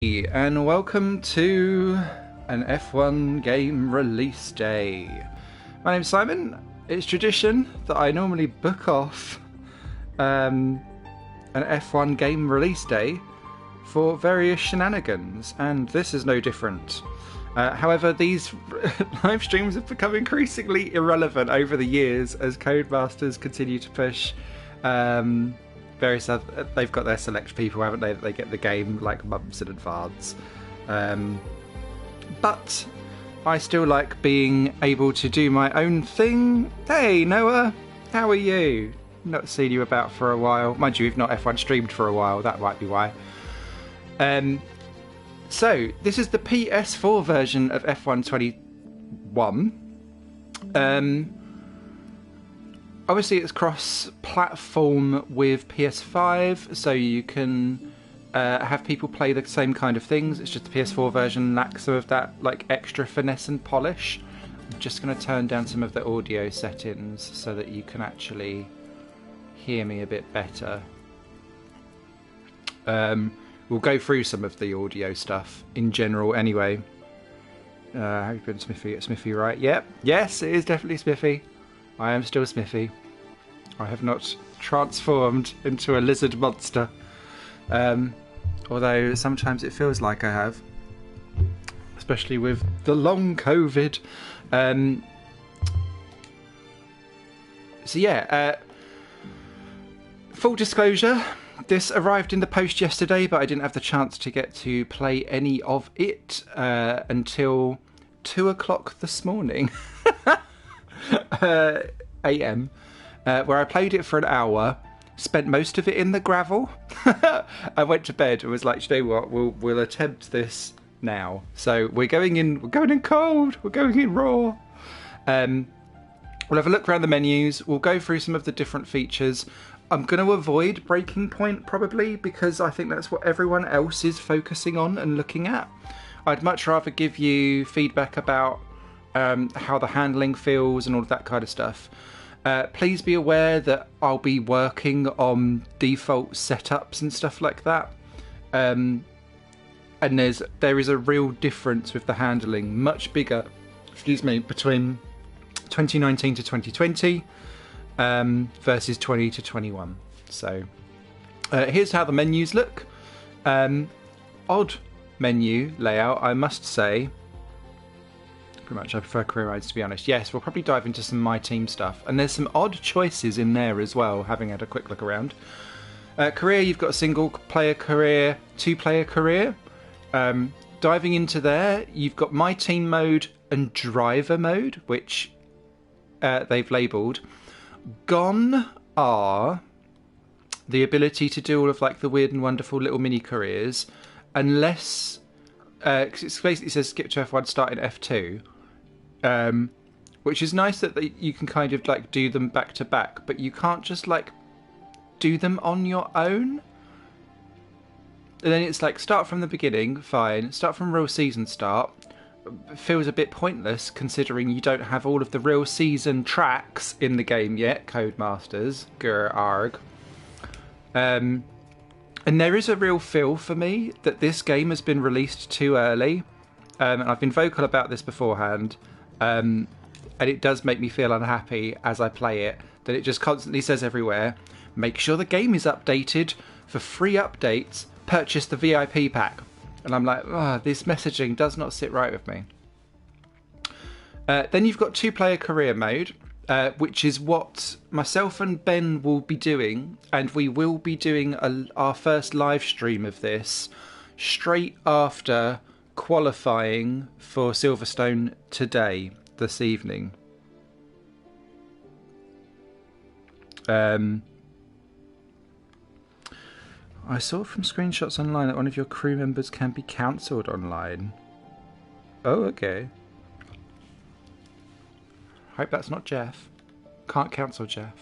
And welcome to an F1 game release day. My name's Simon. It's tradition that I normally book off an F1 game release day for various shenanigans, and this is no different. However, these live streams have become increasingly irrelevant over the years as Codemasters continue to push various other, they've got their select people, haven't they, that they get the game like months in advance. But I still like being able to do my own thing. Hey Noah, how are you? Not seen you about for a while. Mind you, we've not F1 streamed for a while, that might be why. So, this is the PS4 version of F1 21. Obviously it's cross-platform with PS5, so you can have people play the same kind of things. It's just the PS4 version lacks some of that like extra finesse and polish. I'm just going to turn down some of the audio settings so that you can actually hear me a bit better. We'll go through some of the audio stuff in general anyway. Have you been Smithy? It's Smithy, right? Yep. Yes, it is definitely Smithy. I am still Smithy. I have not transformed into a lizard monster. Although sometimes it feels like I have. Especially with the long COVID. So yeah, full disclosure, this arrived in the post yesterday, but I didn't have the chance to get to play any of it until 2 o'clock this morning. AM, where I played it for an hour, spent most of it in the gravel. I went to bed and was like, you know what, we'll attempt this now. So we're going in cold, we're going in raw. We'll have a look around the menus, we'll go through some of the different features. I'm going to avoid Breaking Point probably, because I think that's what everyone else is focusing on and looking at. I'd much rather give you feedback about how the handling feels and all of that kind of stuff. Please be aware that I'll be working on default setups and stuff like that. And there is a real difference with the handling, much bigger, between 2019 to 2020 versus 20 to 21. So here's how the menus look. Odd menu layout, I must say. Pretty much I prefer career rides, to be honest. Yes, we'll probably dive into some My Team stuff. And there's some odd choices in there as well, having had a quick look around. Career, you've got a single player career, 2-player career. Diving into there, you've got My Team mode and driver mode, which they've labelled. Gone are the ability to do all of like the weird and wonderful little mini careers, unless cause it basically says skip to F1, start in F2. Which is nice that you can kind of like do them back to back, but you can't just like do them on your own. And then it's like start from the beginning, fine. Start from real season start. Feels a bit pointless considering you don't have all of the real season tracks in the game yet, Codemasters. Grr arg. And there is a real feel for me that this game has been released too early. And I've been vocal about this beforehand. And it does make me feel unhappy as I play it, that it just constantly says everywhere, make sure the game is updated. For free updates, purchase the VIP pack. And I'm like, this messaging does not sit right with me. Then you've got 2-player career mode, which is what myself and Ben will be doing. And we will be doing our first live stream of this straight after qualifying for Silverstone today, this evening. I saw from screenshots online that one of your crew members can be cancelled online. Oh, okay. Hope that's not Jeff. Can't cancel Jeff.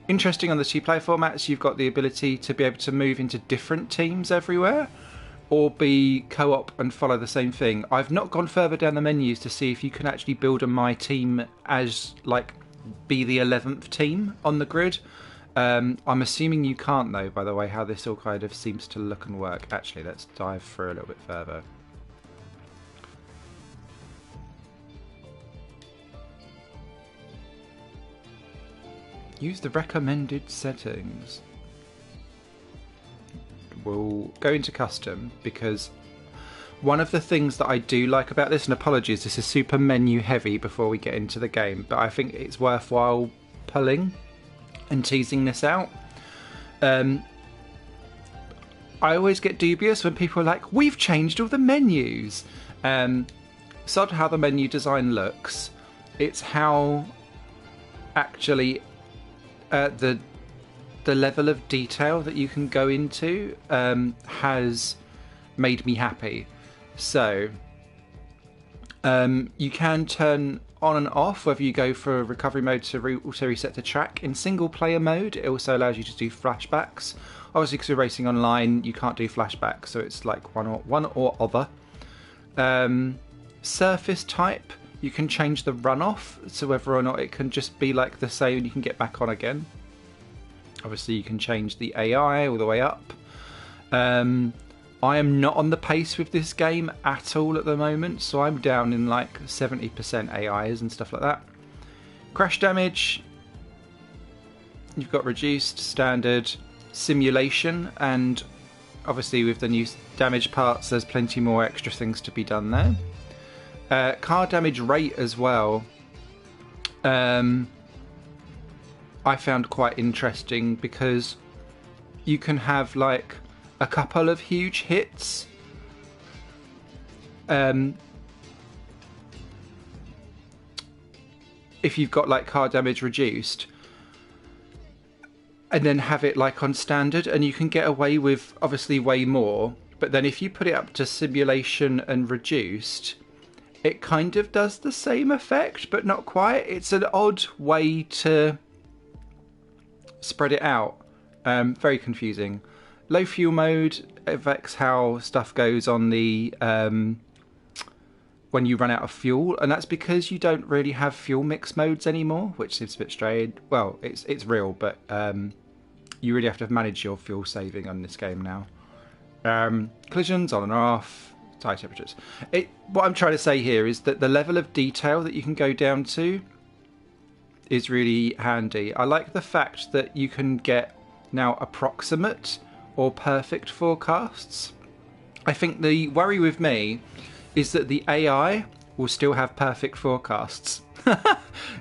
Interesting on the 2-player formats, you've got the ability to be able to move into different teams everywhere, or be co-op and follow the same thing. I've not gone further down the menus to see if you can actually build a My Team as, like, be the 11th team on the grid. I'm assuming you can't though, by the way, how this all kind of seems to look and work. Actually, let's dive through a little bit further. Use the recommended settings. We'll go into custom because one of the things that I do like about this, and apologies, this is super menu heavy before we get into the game, but I think it's worthwhile pulling and teasing this out. I always get dubious when people are like, we've changed all the menus. It's not how the menu design looks, it's how actually the level of detail that you can go into has made me happy. So you can turn on and off whether you go for recovery mode to auto reset the track. In single player mode, it also allows you to do flashbacks. Obviously, because we're racing online, you can't do flashbacks, so it's like one or other. Surface type, you can change the runoff, so whether or not it can just be like the same and you can get back on again. Obviously, you can change the AI all the way up. I am not on the pace with this game at all at the moment, so I'm down in like 70% AIs and stuff like that. Crash damage, you've got reduced, standard, simulation, and obviously with the new damage parts there's plenty more extra things to be done there. Car damage rate as well, I found quite interesting because you can have like a couple of huge hits. If you've got like car damage reduced, and then have it like on standard, and you can get away with obviously way more, but then if you put it up to simulation and reduced, it kind of does the same effect but not quite. It's an odd way to spread it out. Very confusing. Low fuel mode affects how stuff goes on the when you run out of fuel, and that's because you don't really have fuel mix modes anymore, which seems a bit strange. Well, it's real, but you really have to manage your fuel saving on this game now. Collisions on and off, high temperatures. What I'm trying to say here is that the level of detail that you can go down to is really handy. I like the fact that you can get now approximate or perfect forecasts. I think the worry with me is that the AI will still have perfect forecasts.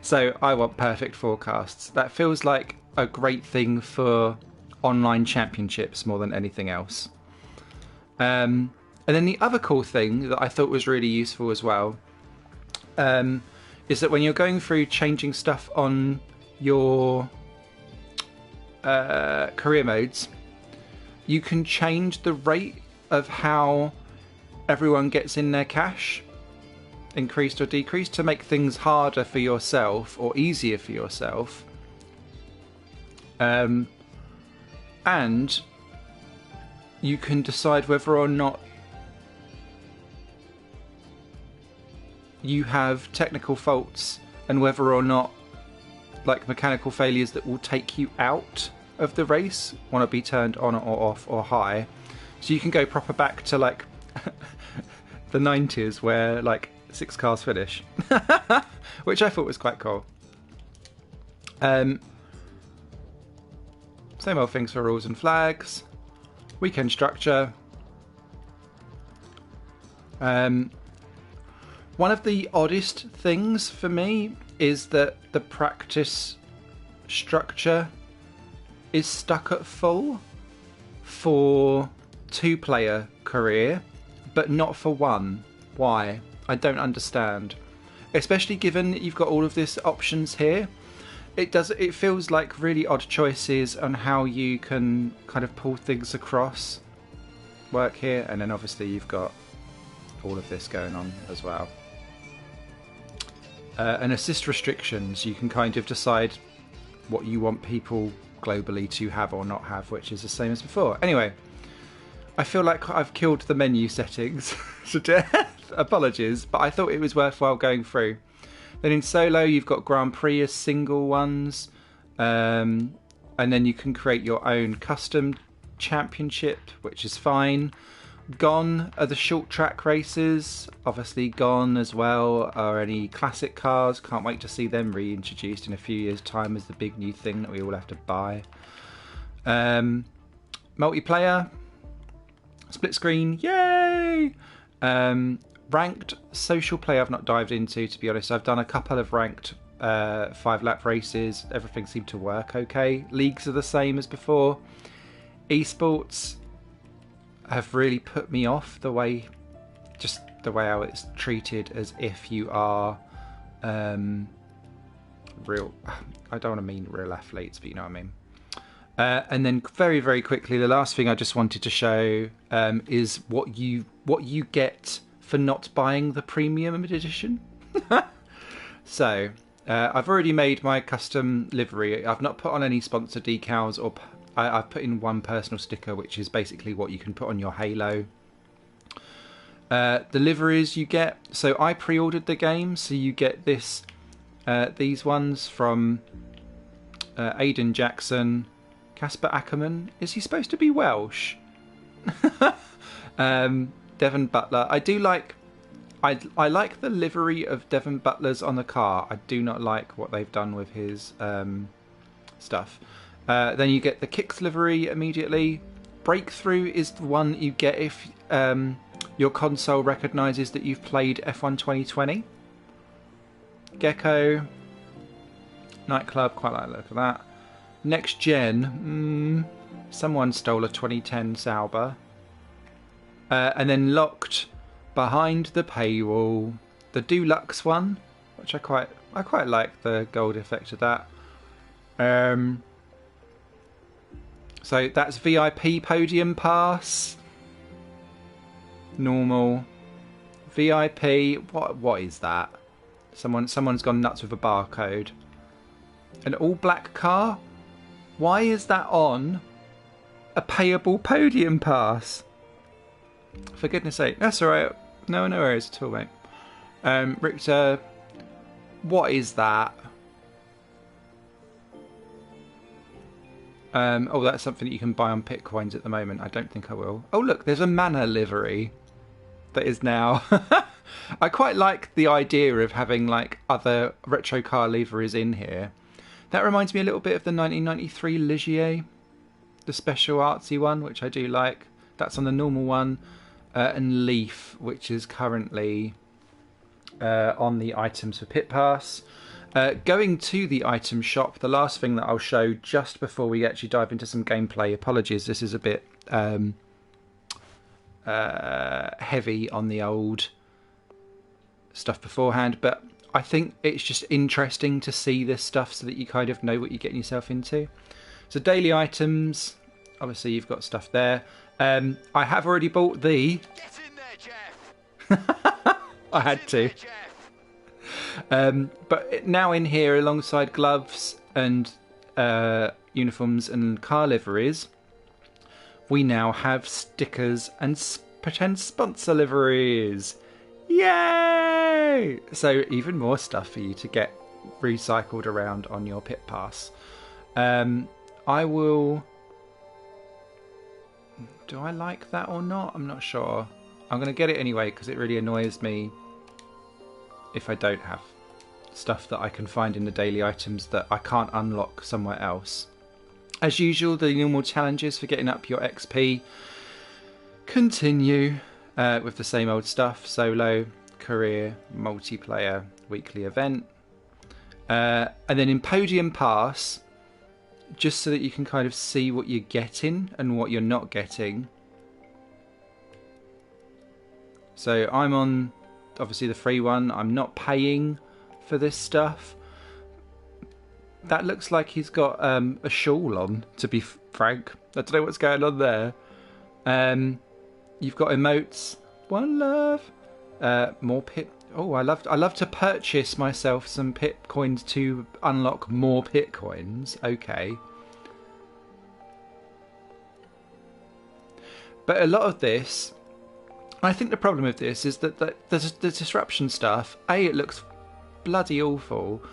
So I want perfect forecasts. That feels like a great thing for online championships more than anything else. And then the other cool thing that I thought was really useful as well is that when you're going through changing stuff on your career modes, you can change the rate of how everyone gets in their cash, increased or decreased, to make things harder for yourself or easier for yourself. And you can decide whether or not you have technical faults and whether or not like mechanical failures that will take you out of the race want to be turned on or off or high. So you can go proper back to like the 90s where like 6 cars finish, which I thought was quite cool. Same old things for rules and flags. Weekend structure. One of the oddest things for me is that the practice structure is stuck at full for 2-player career, but not for 1. Why? I don't understand. Especially given that you've got all of these options here. It feels like really odd choices on how you can kind of pull things across work here, and then obviously you've got all of this going on as well. And assist restrictions, you can kind of decide what you want people globally to have or not have, which is the same as before. Anyway, I feel like I've killed the menu settings to death. Apologies, but I thought it was worthwhile going through. Then in solo, you've got Grand Prix as single ones, and and then you can create your own custom championship, which is fine. Gone are the short track races. Obviously gone as well are any classic cars. Can't wait to see them reintroduced in a few years' time as the big new thing that we all have to buy. Multiplayer, split screen, yay! Ranked social play I've not dived into, to be honest. I've done a couple of ranked 5-lap races. Everything seemed to work okay. Leagues are the same as before. Esports have really put me off, the way how it's treated as if you are real, I don't want to mean real athletes, but you know what I mean. And then very, very quickly, the last thing I just wanted to show is what you get for not buying the premium edition. So I've already made my custom livery. I've not put on any sponsor decals, or I've put in one personal sticker, which is basically what you can put on your Halo. The liveries you get, so I pre-ordered the game, so you get these ones from Aidan Jackson, Casper Ackerman. Is he supposed to be Welsh? Devon Butler. I like the livery of Devon Butler's on the car. I do not like what they've done with his stuff. Then you get the Kicks livery immediately. Breakthrough is the one you get if your console recognises that you've played F1 2020. Gecko. Nightclub, quite like the look of that. Next gen, someone stole a 2010 Sauber. And then locked behind the paywall, the Deluxe one, which I quite like the gold effect of that. So that's VIP podium pass. Normal. VIP. What is that? Someone's gone nuts with a barcode. An all black car? Why is that on a payable podium pass? For goodness sake. That's alright. No worries at all, mate. Richter, what is that? Oh, that's something that you can buy on Pitcoins at the moment. I don't think I will. Oh, look, there's a Manor livery that is now. I quite like the idea of having like other retro car liveries in here. That reminds me a little bit of the 1993 Ligier, the special artsy one, which I do like. That's on the normal one. And Leaf, which is currently on the items for Pit Pass. Going to the item shop, the last thing that I'll show just before we actually dive into some gameplay. Apologies, this is a bit heavy on the old stuff beforehand, but I think it's just interesting to see this stuff so that you kind of know what you're getting yourself into. So daily items, obviously you've got stuff there. I have already bought the... Get in there, Jeff! I had to. But now in here, alongside gloves and uniforms and car liveries, we now have stickers and pretend sponsor liveries. Yay! So even more stuff for you to get recycled around on your Pit Pass. I will... Do I like that or not? I'm not sure. I'm going to get it anyway because it really annoys me if I don't have stuff that I can find in the daily items that I can't unlock somewhere else. As usual, the normal challenges for getting up your XP continue with the same old stuff. Solo, career, multiplayer, weekly event. And then in Podium Pass, just so that you can kind of see what you're getting and what you're not getting. So I'm on, obviously, the free one. I'm not paying for this stuff. That looks like he's got a shawl on, to be frank. I don't know what's going on there. You've got emotes. One love. More pit. Oh, I love to purchase myself some pit coins to unlock more pit coins. Okay. But a lot of this, I think the problem with this is that the disruption stuff, A, it looks bloody awful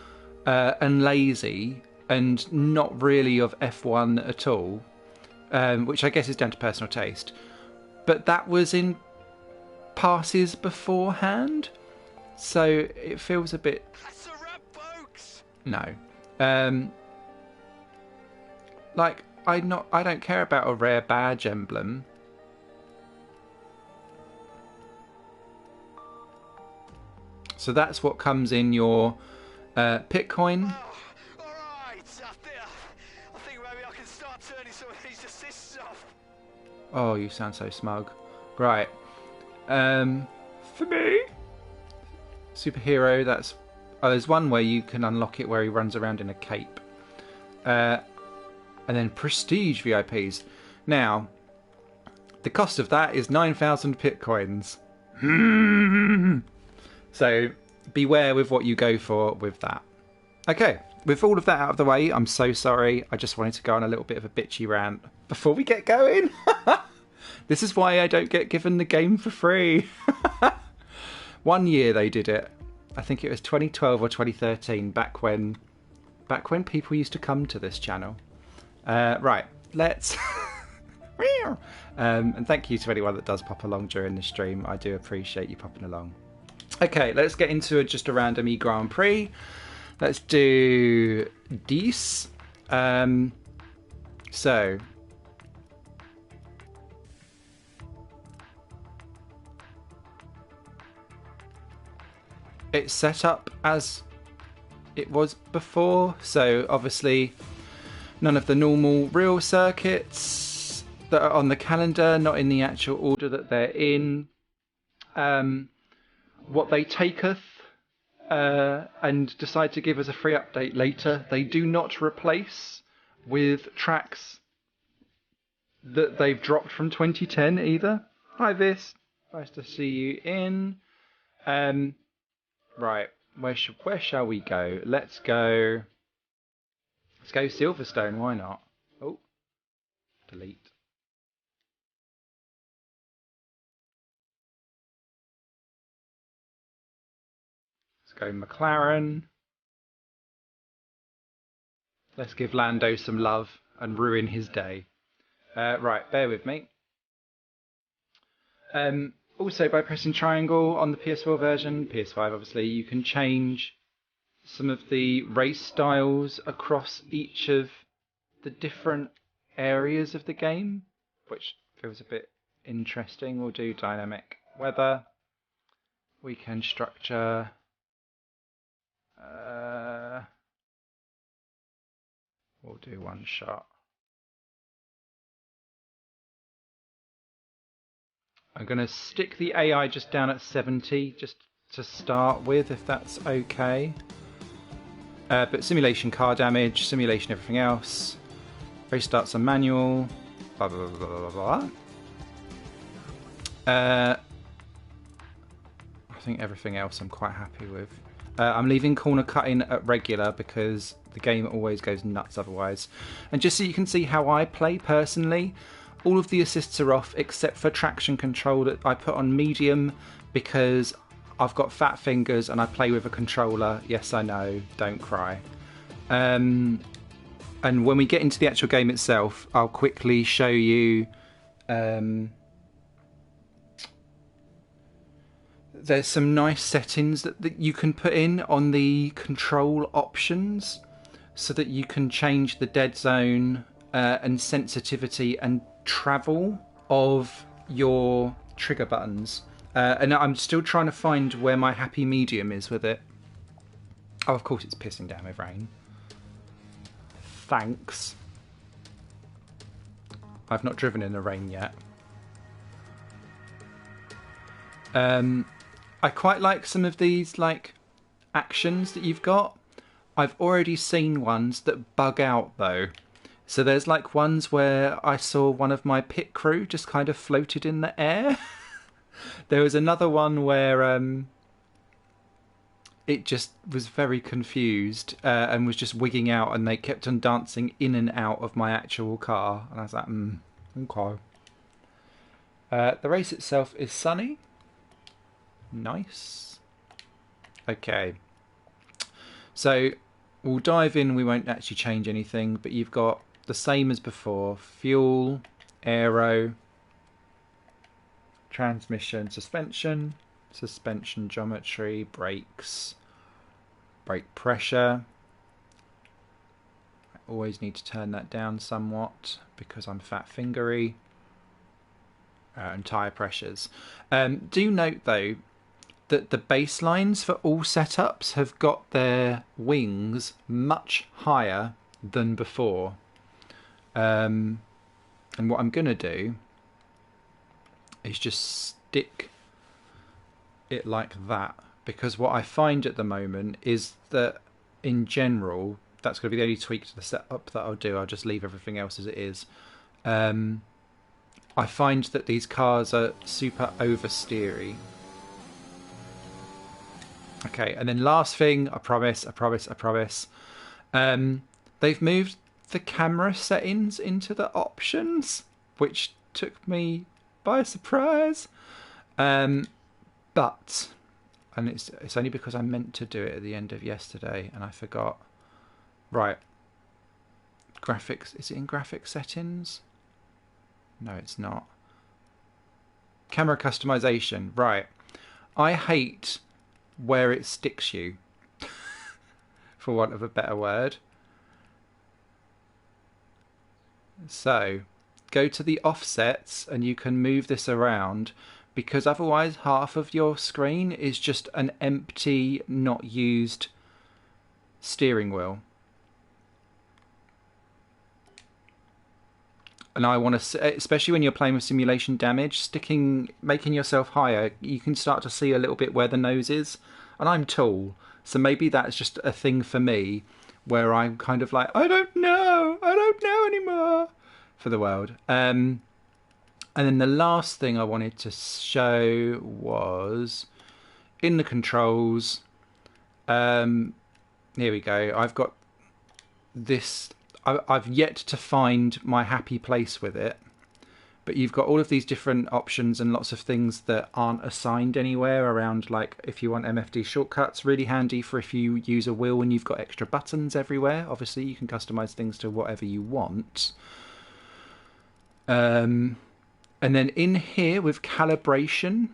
and lazy, and not really of F1 at all, which I guess is down to personal taste. But that was in passes beforehand, so it feels a bit... That's a wrap, folks. No. Like, I don't care about a rare badge emblem. So that's what comes in your pit coin. Oh, all right, I think maybe I can start turning some of these assists off. Oh, you sound so smug. Right. For me, superhero. That's there's one where you can unlock it where he runs around in a cape. And then prestige VIPs. Now, the cost of that is 9,000 pit coins. So beware with what you go for with that. Okay, with all of that out of the way, I'm so sorry. I just wanted to go on a little bit of a bitchy rant before we get going. This is why I don't get given the game for free. 1 year they did it. I think it was 2012 or 2013, back when people used to come to this channel. Right, let's... and thank you to anyone that does pop along during the stream. I do appreciate you popping along. Okay, let's get into just a random Grand Prix. Let's do 10. So... it's set up as it was before, so obviously none of the normal real circuits that are on the calendar, not in the actual order that they're in. What they taketh and decide to give us a free update later, they do not replace with tracks that they've dropped from 2010 either. Hi Vis, nice to see you in. Right, where shall we go? Let's go Silverstone, why not? Oh, delete. Let's go McLaren. Let's give Lando some love and ruin his day. Right, bear with me. Also, by pressing triangle on the PS4 version, PS5 obviously, you can change some of the race styles across each of the different areas of the game, which feels a bit interesting. We'll do dynamic weather. We can structure... we'll do one shot. I'm going to stick the AI just down at 70, just to start with, if that's okay. But simulation car damage, simulation everything else. Race starts on manual. Blah, blah, blah, blah, blah, blah. I think everything else I'm quite happy with. I'm leaving corner cutting at regular because the game always goes nuts otherwise. And just so you can see how I play personally, all of the assists are off except for traction control that I put on medium because I've got fat fingers and I play with a controller. Yes, I know, don't cry. And when we get into the actual game itself, I'll quickly show you... there's some nice settings that you can put in on the control options so that you can change the dead zone and sensitivity and travel of your trigger buttons. And I'm still trying to find where my happy medium is with it. Oh, of course it's pissing down with rain. Thanks. I've not driven in the rain yet. I quite like some of these like actions that you've got. I've already seen ones that bug out though. So there's like ones where I saw one of my pit crew just kind of floated in the air. There was another one where it just was very confused and was just wigging out, and they kept on dancing in and out of my actual car. And I was like, okay. The race itself is sunny. Nice. Okay. So we'll dive in. We won't actually change anything, but you've got the same as before: fuel, aero, transmission, suspension, suspension geometry, brakes, brake pressure. I always need to turn that down somewhat because I'm fat fingery. And tyre pressures. Do note though that the baselines for all setups have got their wings much higher than before. And what I'm going to do is just stick it like that, because what I find at the moment is that in general, that's going to be the only tweak to the setup that I'll do. I'll just leave everything else as it is. I find that these cars are super oversteery. Okay, and then last thing, I promise. They've moved the camera settings into the options, which took me by surprise. And it's only because I meant to do it at the end of yesterday and I forgot. Right. Graphics, is it in graphics settings? No, it's not. Camera customization. Right. I hate where it sticks you, for want of a better word. So, go to the offsets and you can move this around, because otherwise half of your screen is just an empty, not used steering wheel. And I want to, especially when you're playing with simulation damage, making yourself higher, you can start to see a little bit where the nose is. And I'm tall, so maybe that's just a thing for me, where I'm kind of like, I don't know anymore for the world. And then the last thing I wanted to show was in the controls. Here we go. I've got this. I've yet to find my happy place with it, but you've got all of these different options and lots of things that aren't assigned anywhere around, like if you want MFD shortcuts, really handy for if you use a wheel and you've got extra buttons everywhere. Obviously you can customize things to whatever you want. And then in here with calibration,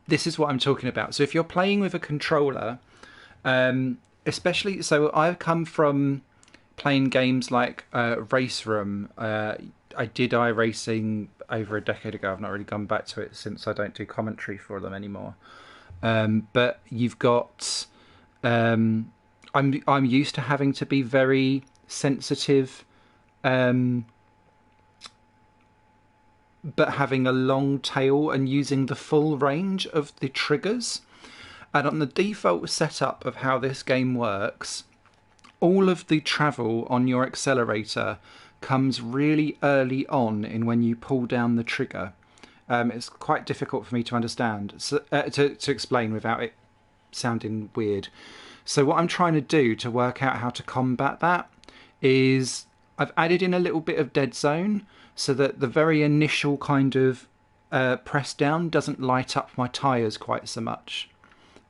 this is what I'm talking about. So if you're playing with a controller, especially, so I've come from playing games like Race Room. I did iRacing over a decade ago. I've not really gone back to it since I don't do commentary for them anymore. But you've got, I'm used to having to be very sensitive, but having a long tail and using the full range of the triggers. And on the default setup of how this game works, all of the travel on your accelerator comes really early on in when you pull down the trigger. It's quite difficult for me to understand, to explain without it sounding weird. So what I'm trying to do to work out how to combat that is I've added in a little bit of dead zone so that the very initial kind of press down doesn't light up my tyres quite so much.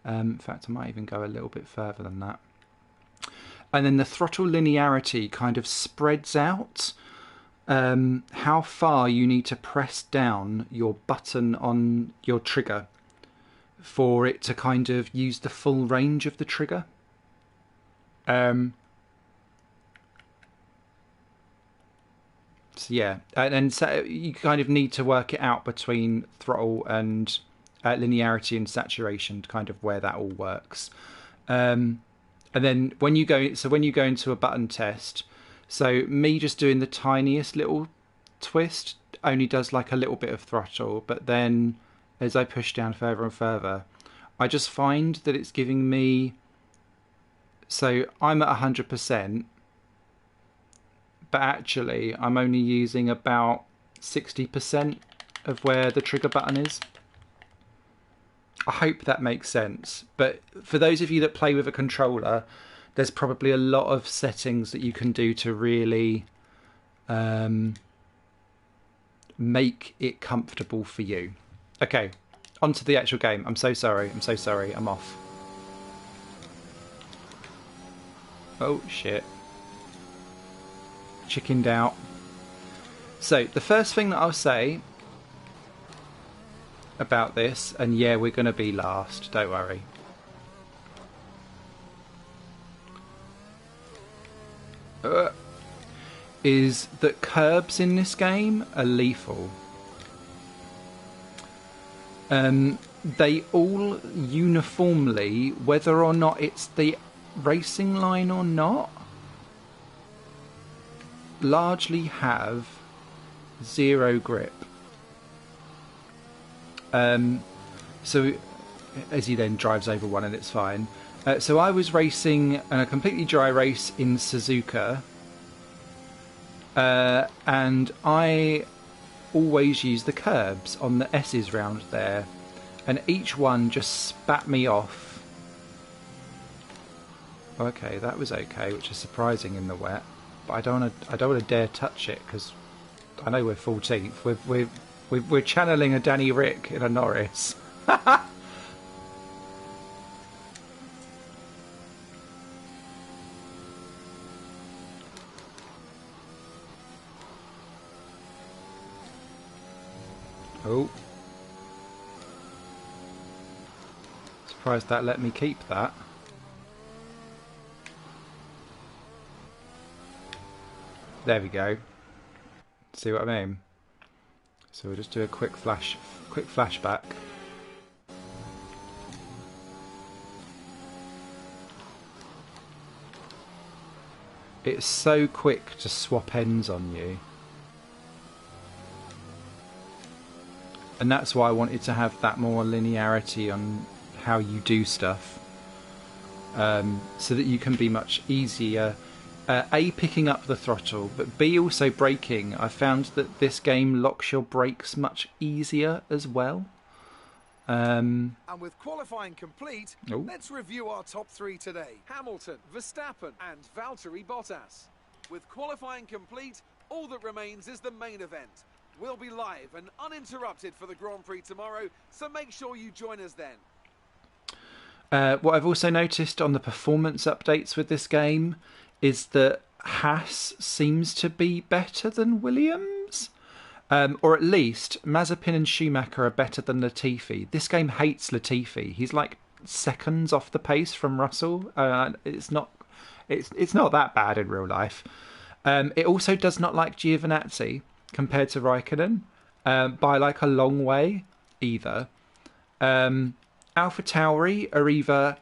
In fact, I might even go a little bit further than that. And then the throttle linearity kind of spreads out how far you need to press down your button on your trigger for it to kind of use the full range of the trigger. So yeah, and so you kind of need to work it out between throttle and linearity and saturation, kind of where that all works. And then when you go into a button test, so me just doing the tiniest little twist only does like a little bit of throttle, but then as I push down further and further, I just find that it's giving me, so I'm at 100%, but actually I'm only using about 60% of where the trigger button is. I hope that makes sense. But for those of you that play with a controller, there's probably a lot of settings that you can do to really make it comfortable for you. Okay, on to the actual game. I'm so sorry. I'm off. Oh, shit. Chickened out. So, the first thing that I'll say about this, and yeah, we're going to be last, don't worry. Is that curbs in this game are lethal. They all uniformly, whether or not it's the racing line or not, largely have 0 grip. So as he then drives over one and it's fine. So I was racing a completely dry race in Suzuka, and I always use the curbs on the S's round there, and each one just spat me off. Okay, that was okay, which is surprising in the wet, but I don't want to dare touch it because I know we're 14th. We're channeling a Danny Rick in a Norris. Oh. Surprised that let me keep that. There we go. See what I mean? So we'll just do a quick flashback. It's so quick to swap ends on you. And that's why I wanted to have that more linearity on how you do stuff, so that you can be much easier, A, picking up the throttle, but B, also braking. I found that this game locks your brakes much easier as well. And with qualifying complete, let's review our top 3 today. Hamilton, Verstappen and Valtteri Bottas. With qualifying complete, all that remains is the main event. We'll be live and uninterrupted for the Grand Prix tomorrow, so make sure you join us then. What I've also noticed on the performance updates with this game is that Haas seems to be better than Williams. Or at least Mazepin and Schumacher are better than Latifi. This game hates Latifi. He's like seconds off the pace from Russell. It's not that bad in real life. It also does not like Giovinazzi compared to Raikkonen, by like a long way either. AlphaTauri are either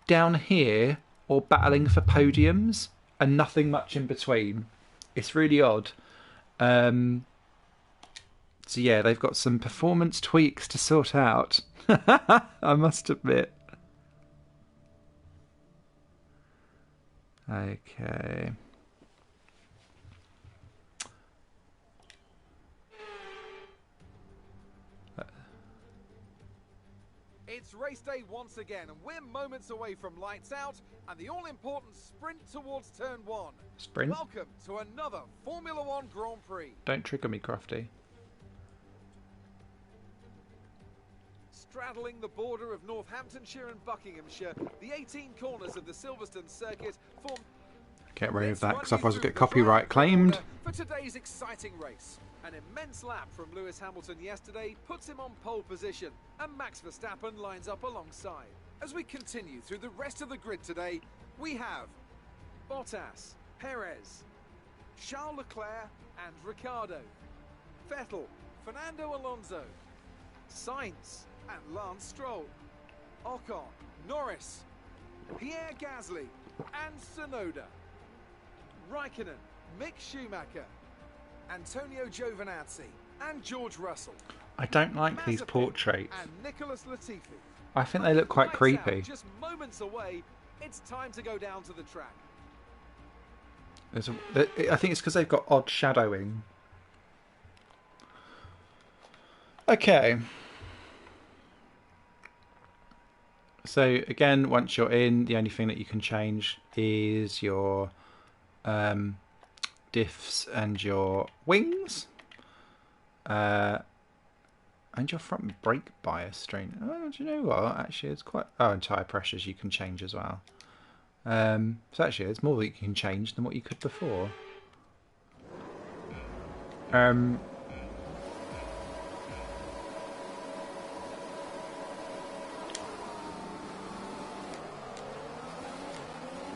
down here or battling for podiums and nothing much in between. It's really odd. So yeah, they've got some performance tweaks to sort out. I must admit. Okay. It's race day once again, and we're moments away from lights out and the all-important sprint towards turn 1. Sprint? Welcome to another Formula 1 Grand Prix. Don't trigger me, Crofty. Straddling the border of Northamptonshire and Buckinghamshire, the 18 corners of the Silverstone circuit form... Get rid of that because otherwise I'll get copyright claimed. For today's exciting race. An immense lap from Lewis Hamilton yesterday puts him on pole position, and Max Verstappen lines up alongside. As we continue through the rest of the grid today, we have Bottas, Perez, Charles Leclerc and Ricciardo, Vettel, Fernando Alonso, Sainz and Lance Stroll, Ocon, Norris, Pierre Gasly and Tsunoda, Raikkonen, Mick Schumacher, Antonio Giovinazzi and George Russell. I don't like these portraits. And Nicholas Latifi. I think they look quite creepy. Just moments away, it's time to go down to the track. I think it's because they've got odd shadowing. Okay. So again, once you're in, the only thing that you can change is your diffs and your wings, and your front brake bias strain. Oh, do you know what? Actually, it's quite. Oh, and tyre pressures you can change as well. So actually, there's more that you can change than what you could before.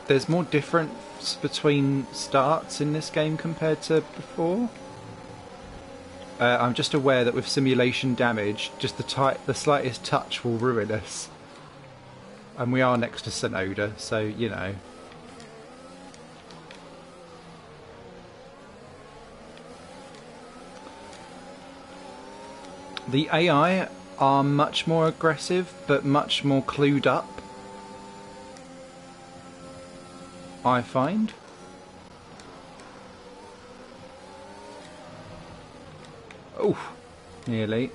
There's more difference between starts in this game compared to before. I'm just aware that with simulation damage, just the slightest touch will ruin us. And we are next to Sonoda, so, you know. The AI are much more aggressive, but much more clued up, I find. Oh, nearly.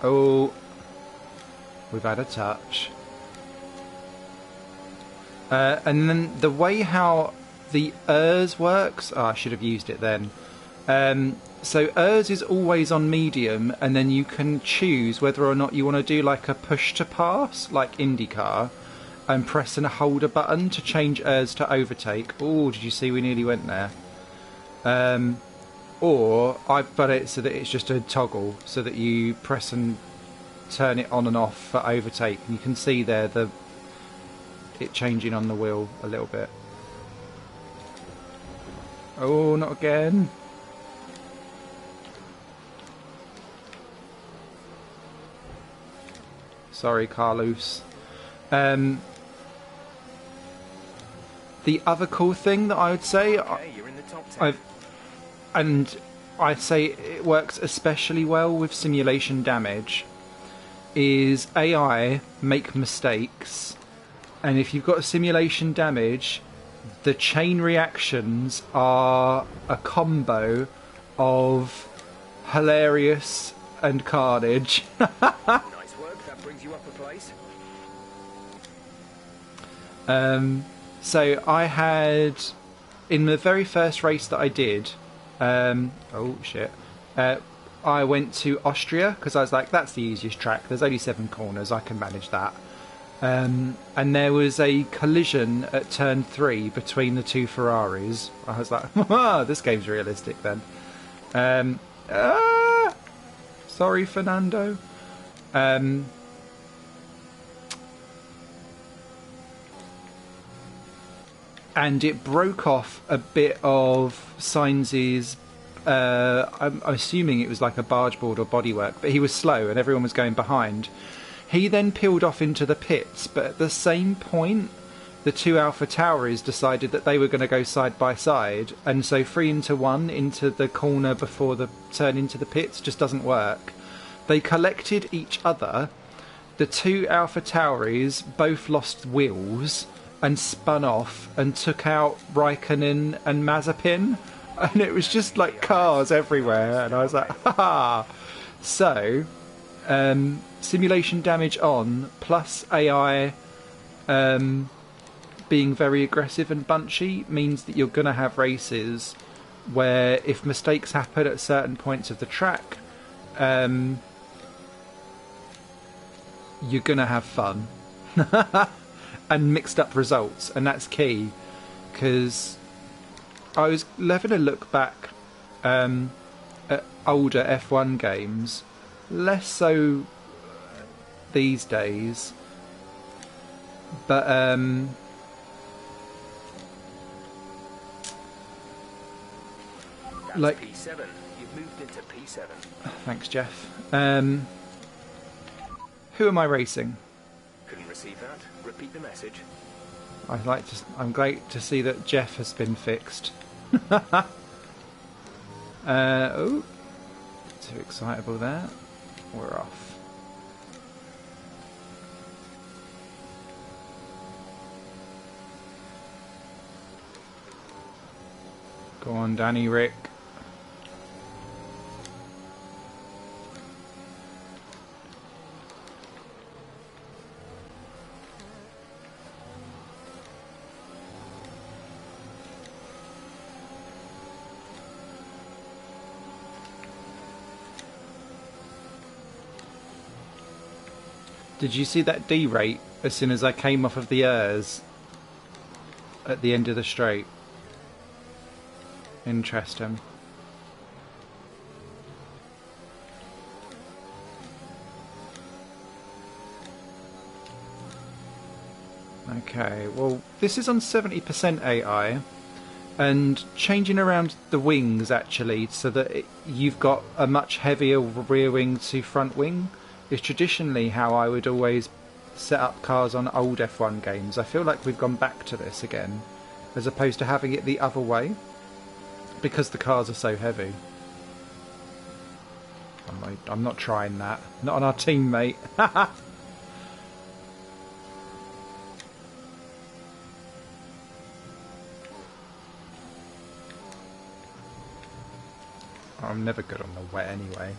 Oh, we've had a touch. And then the way how the ERS works... Oh, I should have used it then. So ERS is always on medium, and then you can choose whether or not you want to do like a push to pass, like IndyCar, and press and hold a button to change ERS to overtake. Oh, did you see we nearly went there? Or I've got it so that it's just a toggle, so that you press and turn it on and off for overtake, and you can see there it changing on the wheel a little bit. Oh, not again. Sorry, Carlos. The other cool thing that I would say, Okay, you're in the top 10. I'd say it works especially well with simulation damage, is AI make mistakes, and if you've got a simulation damage, the chain reactions are a combo of hilarious and carnage. Nice work, that brings you up a place. So I had, in the very first race that I did, oh shit, I went to Austria because I was like, that's the easiest track, there's only 7 corners, I can manage that. And there was a collision at turn 3 between the 2 Ferraris. I was like, this game's realistic then. Sorry, Fernando. And it broke off a bit of Sainz's, I'm assuming it was like a barge board or bodywork, but he was slow and everyone was going behind. He then peeled off into the pits, but at the same point, the 2 Alpha Tauris decided that they were going to go side by side, and so 3 into 1 into the corner before the turn into the pits just doesn't work. They collected each other. The 2 Alpha Tauris both lost wheels and spun off and took out Raikkonen and Mazepin, and it was just like cars everywhere, and I was like, ha! So, simulation damage on, plus AI being very aggressive and bunchy, means that you're going to have races where if mistakes happen at certain points of the track, you're going to have fun. And mixed up results, and that's key, because I was having a look back at older F1 games, less so these days, but That's like P7. You've moved into P7. thanks, Jeff. Who am I racing? Couldn't receive that. Repeat the message. I'm glad to see that Jeff has been fixed. Oh, too excitable there. We're off. Go on, Danny Rick. Did you see that D rate as soon as I came off of the ERS at the end of the straight? Interesting. Okay, well, this is on 70% AI, and changing around the wings actually so that you've got a much heavier rear wing to front wing is traditionally how I would always set up cars on old F1 games. I feel like we've gone back to this again, as opposed to having it the other way, because the cars are so heavy. I'm not trying that. Not on our team, mate. I'm never good on the wet anyway.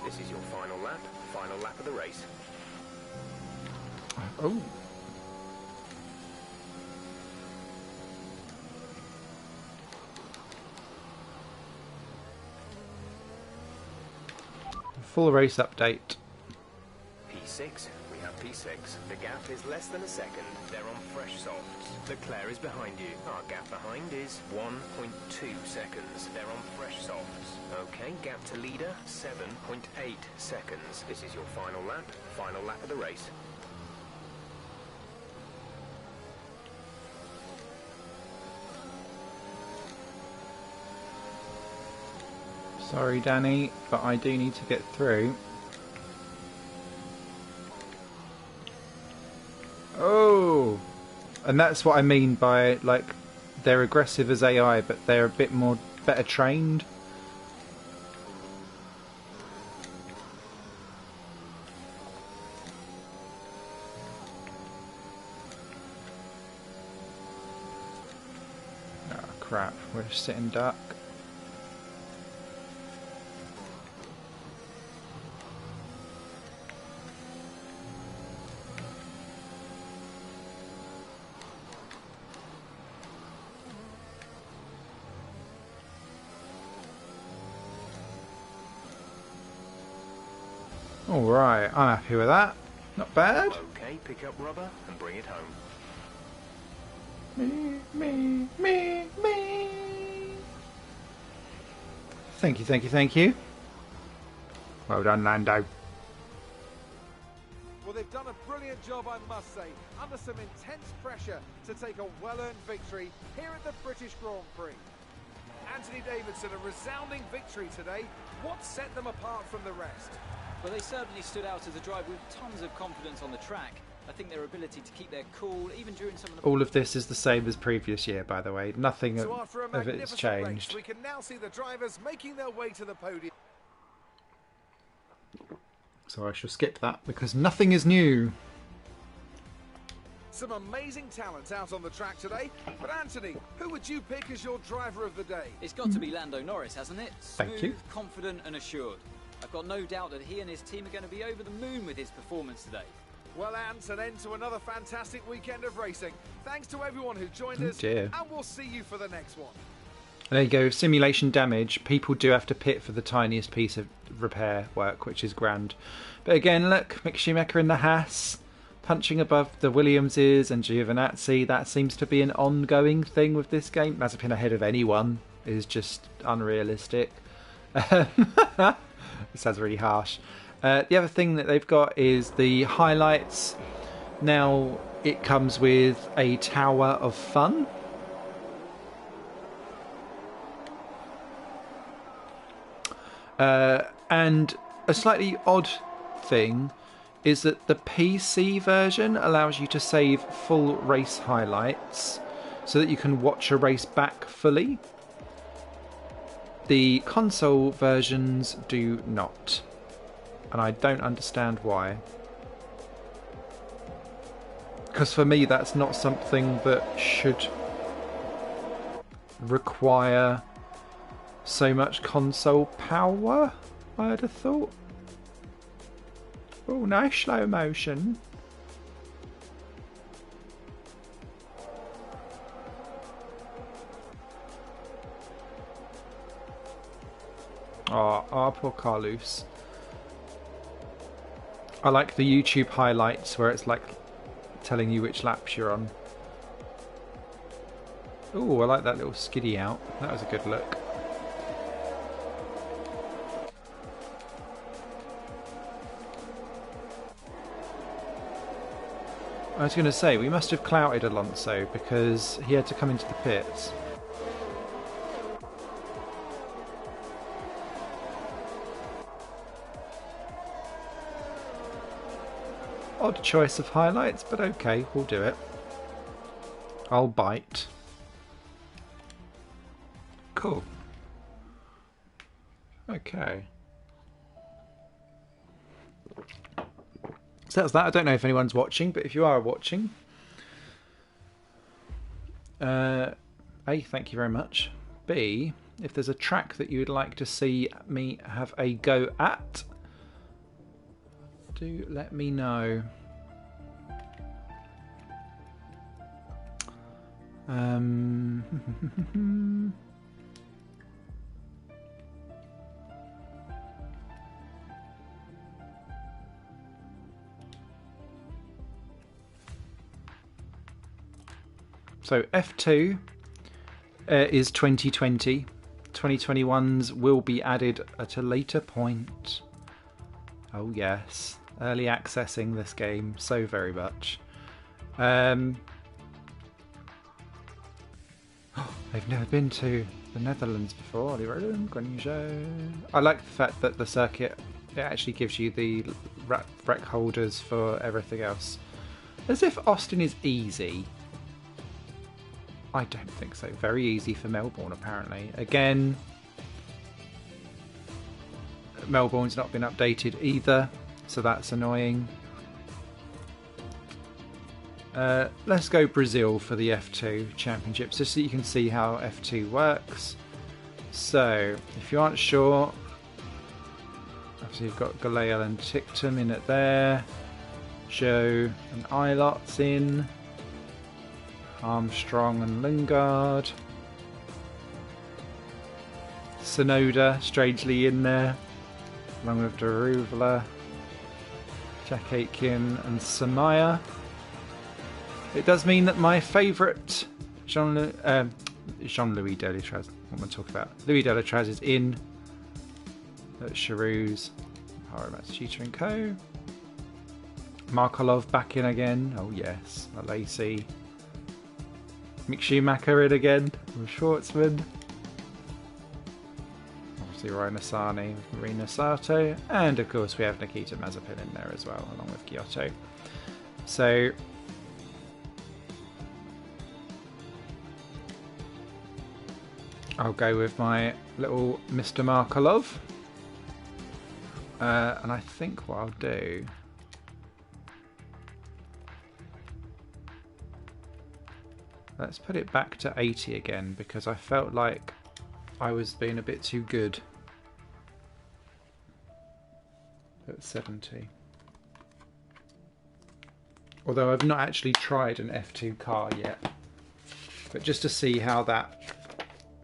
This is your final lap of the race. Oh. Full race update. P6, we have P6. The gap is less than a second. They're on fresh softs. Leclerc is behind you. Our gap behind is 1.2 seconds. They're on fresh softs. Okay, gap to leader, 7.8 seconds. This is your final lap of the race. Sorry, Danny, but I do need to get through. Oh! And that's what I mean by, like, they're aggressive as AI, but they're a bit more better trained. Oh, crap. We're a sitting duck. Alright, I'm happy with that. Not bad. Okay, pick up rubber and bring it home. Me. Thank you, thank you, thank you. Well done, Lando. Well, they've done a brilliant job, I must say, under some intense pressure to take a well-earned victory here at the British Grand Prix. Anthony Davidson, a resounding victory today. What set them apart from the rest? Well, they certainly stood out as a drive with tons of confidence on the track. I think their ability to keep their cool, even during some of the... All of this is the same as previous year, by the way. Nothing So after a of it's magnificent changed. race, we can now see the drivers making their way to the podium. So I shall skip that because nothing is new. Some amazing talent out on the track today. But Anthony, who would you pick as your driver of the day? It's got to be Lando Norris, hasn't it? Thank you. Smooth, confident and assured. I've got no doubt that he and his team are going to be over the moon with his performance today. Well, Ant, an end to another fantastic weekend of racing. Thanks to everyone who joined us, dear. and we'll see you for the next one. There you go, simulation damage. People do have to pit for the tiniest piece of repair work, which is grand. But again, look, Mick Schumacher in the Haas, punching above the Williamses and Giovinazzi. That seems to be an ongoing thing with this game. Mazepin ahead of anyone is just unrealistic. It sounds really harsh. The other thing that they've got is the highlights. Now it comes with a Tower of Fun. And a slightly odd thing is that the PC version allows you to save full race highlights so that you can watch a race back fully. The console versions do not, and I don't understand why. Because for me, that's not something that should require so much console power, I'd have thought. Oh, nice slow motion. Oh, poor Carlos. I like the YouTube highlights where it's like telling you which laps you're on. Oh, I like that little skiddy out. That was a good look. I was going to say, we must have clouted Alonso because he had to come into the pits. Odd choice of highlights, but okay, we'll do it. I'll bite. Cool. Okay. So that's that. I don't know if anyone's watching, but if you are watching, A, thank you very much. B, if there's a track that you would like to see me have a go at, do let me know. So F2 is 2020. 2021's will be added at a later point. Oh yes, early accessing this game so very much. I've never been to the Netherlands before. I like the fact that the circuit, it actually gives you the rec holders for everything else. As if Austin is easy. I don't think so. Very easy for Melbourne, apparently. Again, Melbourne's not been updated either, so that's annoying. Let's go Brazil for the F2 Championships, just so you can see how F2 works. So, if you aren't sure, obviously you've got Galeo and Tictum in it there. Joe and Ilot's in. Armstrong and Lingard. Sonoda, strangely in there, along with Daruvla, Jack Aitken and Samaya. It does mean that my favourite Jean-Louis Delatraz, what am I talking about? Louis Delatraz is in. Charouz, Haro Matsushita and Co. Markolov back in again. Oh yes, Lacey. Mick Schumacher in again with Schwartzman. Obviously Ryan Asani with Marina Sato. And of course we have Nikita Mazepin in there as well, along with Giotto. So I'll go with my little Mr. Markolov. And I think what I'll do... Let's put it back to 80 again, because I felt like I was being a bit too good at 70. Although I've not actually tried an F2 car yet. But just to see how that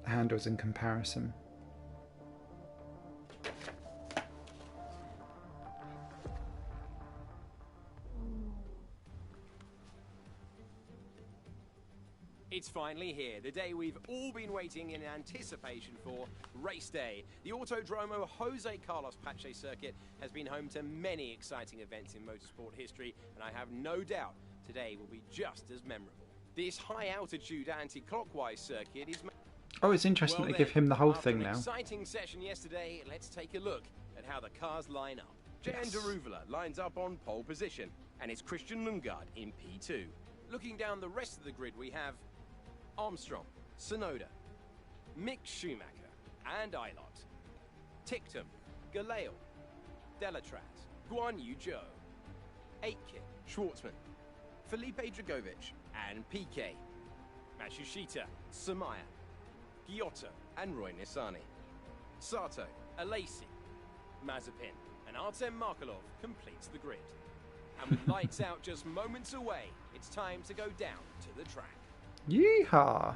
handles in comparison. It's finally here, the day we've all been waiting in anticipation for, race day. The Autodromo Jose Carlos Pache circuit has been home to many exciting events in motorsport history, and I have no doubt today will be just as memorable. This high-altitude anti-clockwise circuit is... Oh, it's interesting to give him the whole thing now. After an exciting session yesterday, let's take a look at how the cars line up. Jan Daruvla lines up on pole position, and it's Christian Lundgaard in P2. Looking down the rest of the grid, we have Armstrong, Sonoda, Mick Schumacher and Ilott, Tictum, Galeo, Delatraz, Guan Yu Zhou, Aitken, Schwartzman, Felipe Dragovic and PK. Matsushita, Samaya, Giotto, and Roy Nissani. Sato, Alesi, Mazepin, and Artem Markelov completes the grid. And with lights out just moments away, it's time to go down to the track. Yeehaw!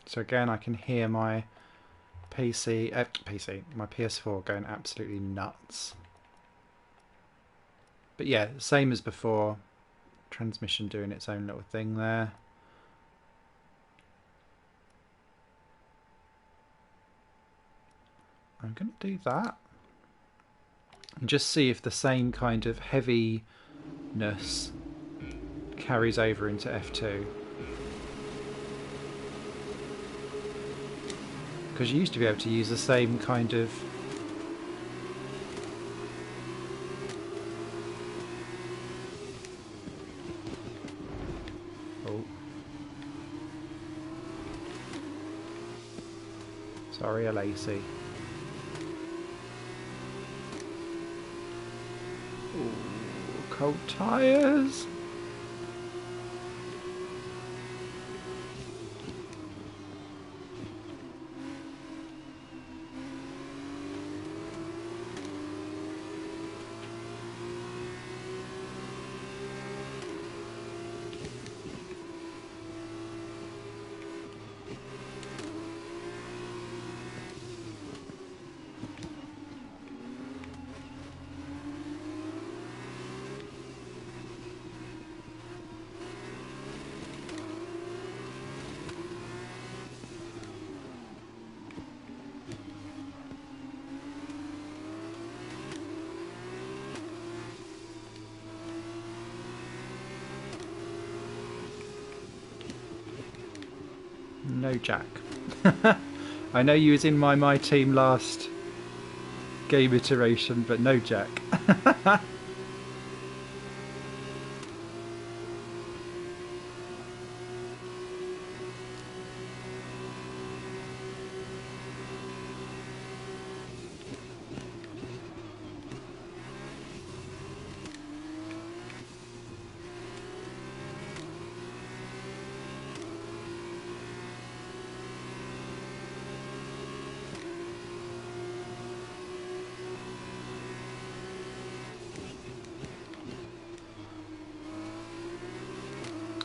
So again, I can hear my my PS4 going absolutely nuts. But yeah, same as before. Transmission doing its own little thing there. I'm going to do that. And just see if the same kind of heaviness carries over into F2. Because you used to be able to use the same kind of... Oh. Sorry, Alesi. Ooh, cold tyres. No Jack. I know you was in my team last game iteration, but no Jack.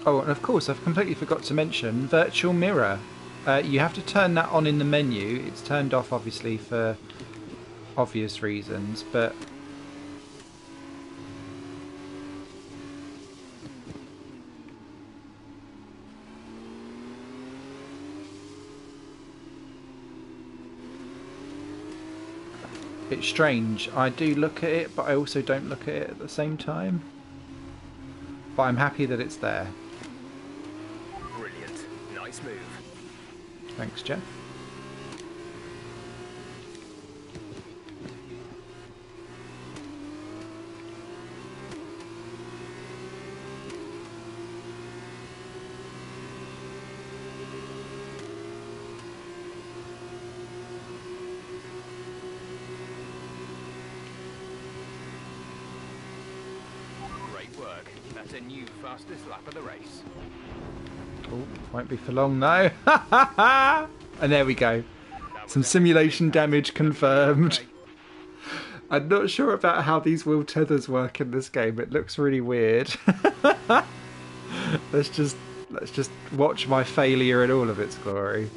Oh, and of course, I've completely forgot to mention Virtual Mirror. You have to turn that on in the menu. It's turned off, obviously, for obvious reasons, but... It's strange. I do look at it, but I also don't look at it at the same time. But I'm happy that it's there. Brilliant. Nice move. Thanks, Jeff. Great work. That's a new fastest lap of the race. Oh, won't be for long though. And there we go. Some simulation damage confirmed. I'm not sure about how these wheel tethers work in this game. It looks really weird. Let's just watch my failure in all of its glory.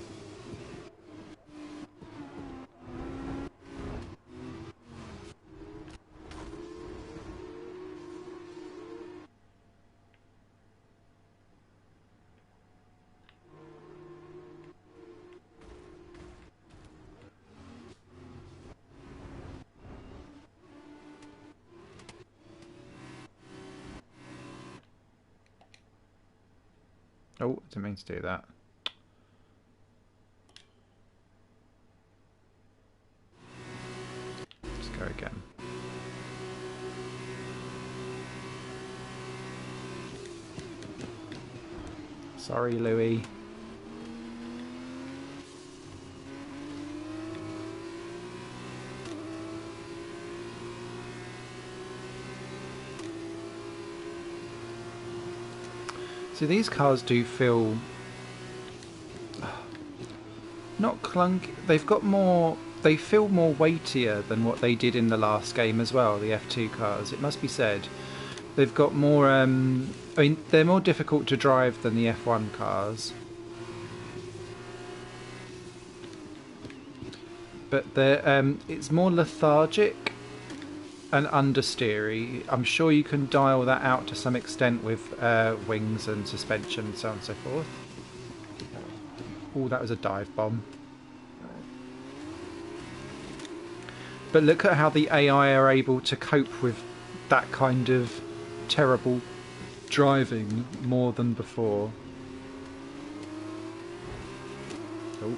Oh, didn't mean to do that. Let's go again. Sorry, Louis. So these cars do feel not clunky. They've got more. They feel more weightier than what they did in the last game as well. The F2 cars, it must be said, they've got more. I mean, they're more difficult to drive than the F1 cars, but they're it's more lethargic and understeery. I'm sure you can dial that out to some extent with wings and suspension and so on and so forth. Oh, that was a dive bomb. But look at how the AI are able to cope with that kind of terrible driving more than before. Oh.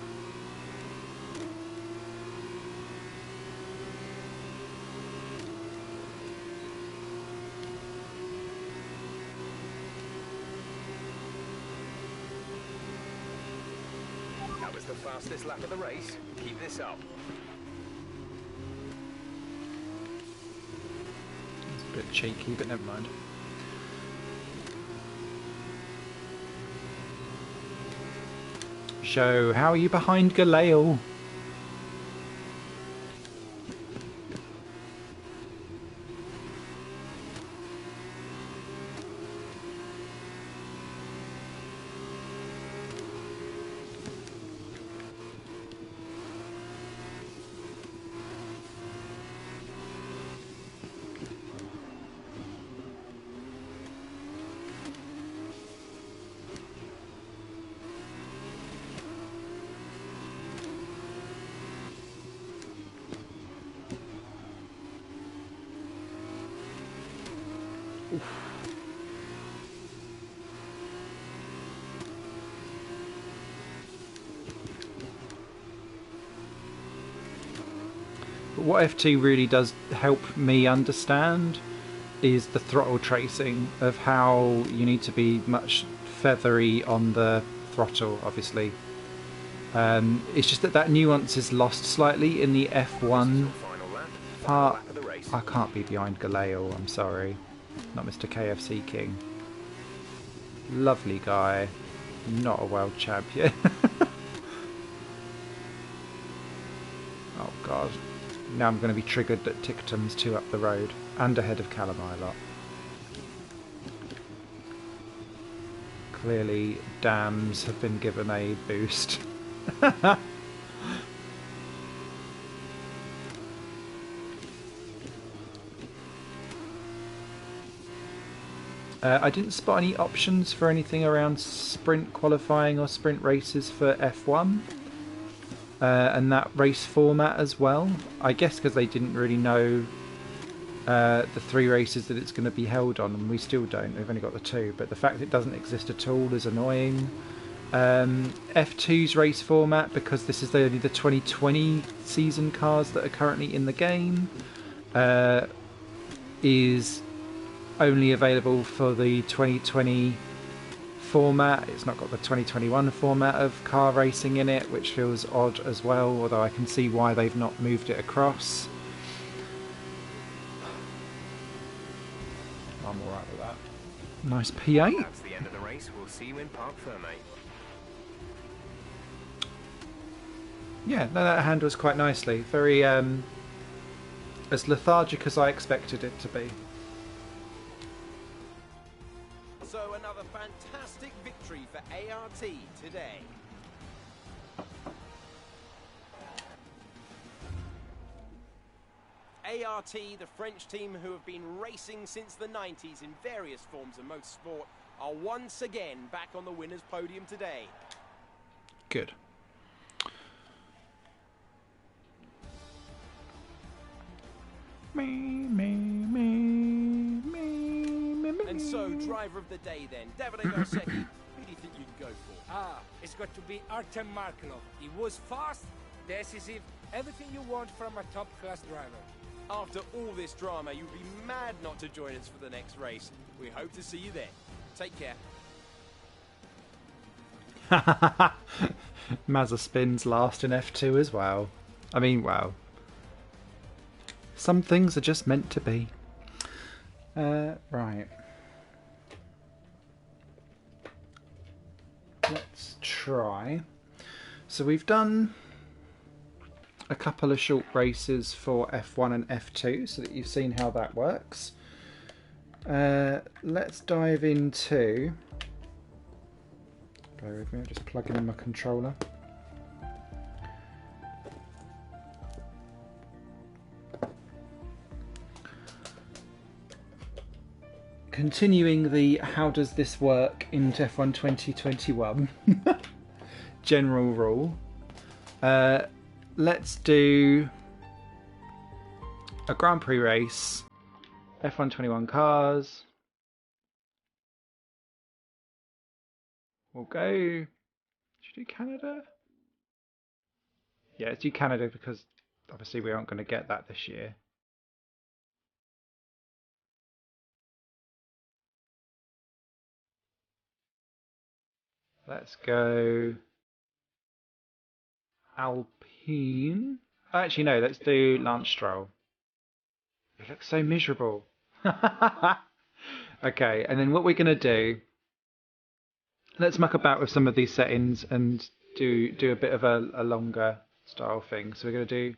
That was the fastest lap of the race. Keep this up. A bit cheeky, but never mind. Show, how are you behind Galale? But what F2 really does help me understand is the throttle tracing of how you need to be much feathery on the throttle, obviously. It's just that nuance is lost slightly in the F1 part. I can't be behind Galale, I'm sorry. Not Mr. KFC King. Lovely guy. Not a world champion. Oh god. Now I'm going to be triggered that Tictum's 2 up the road and ahead of Calamilot. Clearly dams have been given a boost. I didn't spot any options for anything around sprint qualifying or sprint races for F1 and that race format as well. I guess because they didn't really know the 3 races that it's going to be held on, and we still don't. We've only got the 2, but the fact it doesn't exist at all is annoying. F2's race format, because this is only the 2020 season cars that are currently in the game, is only available for the 2020 format. It's not got the 2021 format of car racing in it, which feels odd as well, although I can see why they've not moved it across. I'm alright with that. Nice P8. That's the end of the race. We'll see you in Parc Ferme. Yeah, no, that handles quite nicely. Very as lethargic as I expected it to be. So another fantastic victory for ART today. ART, the French team who have been racing since the 90s in various forms of motorsport, are once again back on the winner's podium today. Good. And so, driver of the day then, Davide Garcetti, who do you think you'd go for? It's got to be Artem Markelov. He was fast, decisive, everything you want from a top-class driver. After all this drama, you'd be mad not to join us for the next race. We hope to see you then. Take care. Mazza spins last in F2 as well. I mean, wow. Some things are just meant to be. Right. try. So we've done a couple of short races for F1 and F2 so that you've seen how that works. Let's dive into... Bear with me, I'm just plugging in my controller. Continuing the how does this work into F1 2021 general rule, let's do a Grand Prix race, F1 21 cars. We'll go, should we do Canada? Yeah, let's do Canada because obviously we aren't going to get that this year. Let's go Alpine. Actually, no, let's do Lance Stroll. He looks so miserable. Okay, and then what we're going to do, let's muck about with some of these settings and do a bit of a longer style thing. So we're going to do...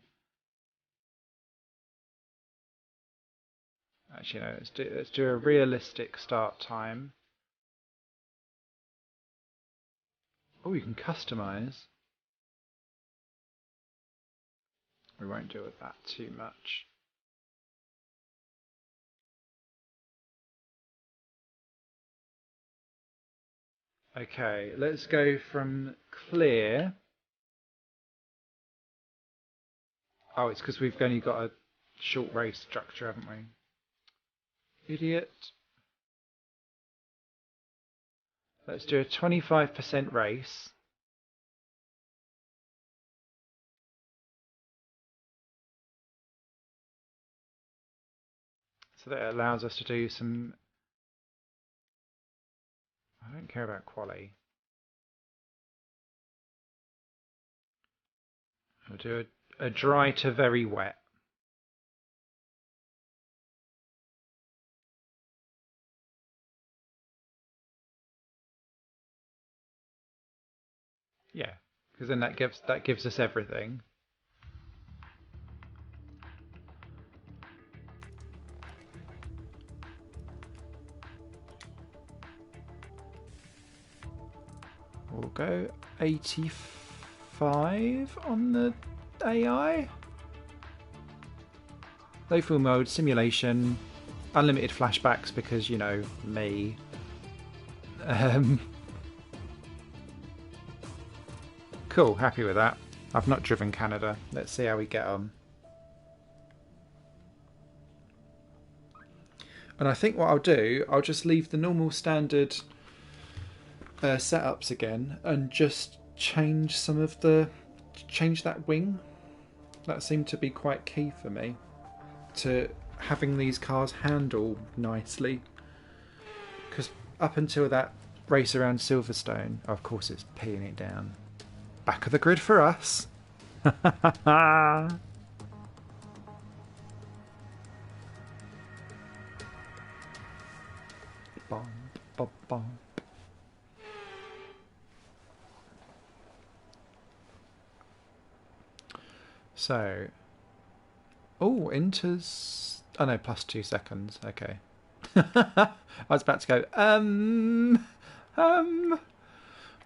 Actually, no, let's do a realistic start time. Oh, you can customize. We won't deal with that too much. Okay, let's go from clear. Oh, it's because we've only got a short race structure, haven't we? Idiot. Let's do a 25% race. So that it allows us to do some... I don't care about quali. We'll do a dry to very wet. Yeah, because then that gives us everything. We'll go 85 on the AI. Low full mode, simulation, unlimited flashbacks because, you know, me. Cool, happy with that. I've not driven Canada. Let's see how we get on. And I think what I'll do, I'll just leave the normal standard setups again and just change that wing. That seemed to be quite key for me to having these cars handle nicely, because up until that race around Silverstone, of course it's peeing it down. Back of the grid for us. Bum, bum, bum. So, oh, enters. Oh no, plus 2 seconds. Okay. I was about to go.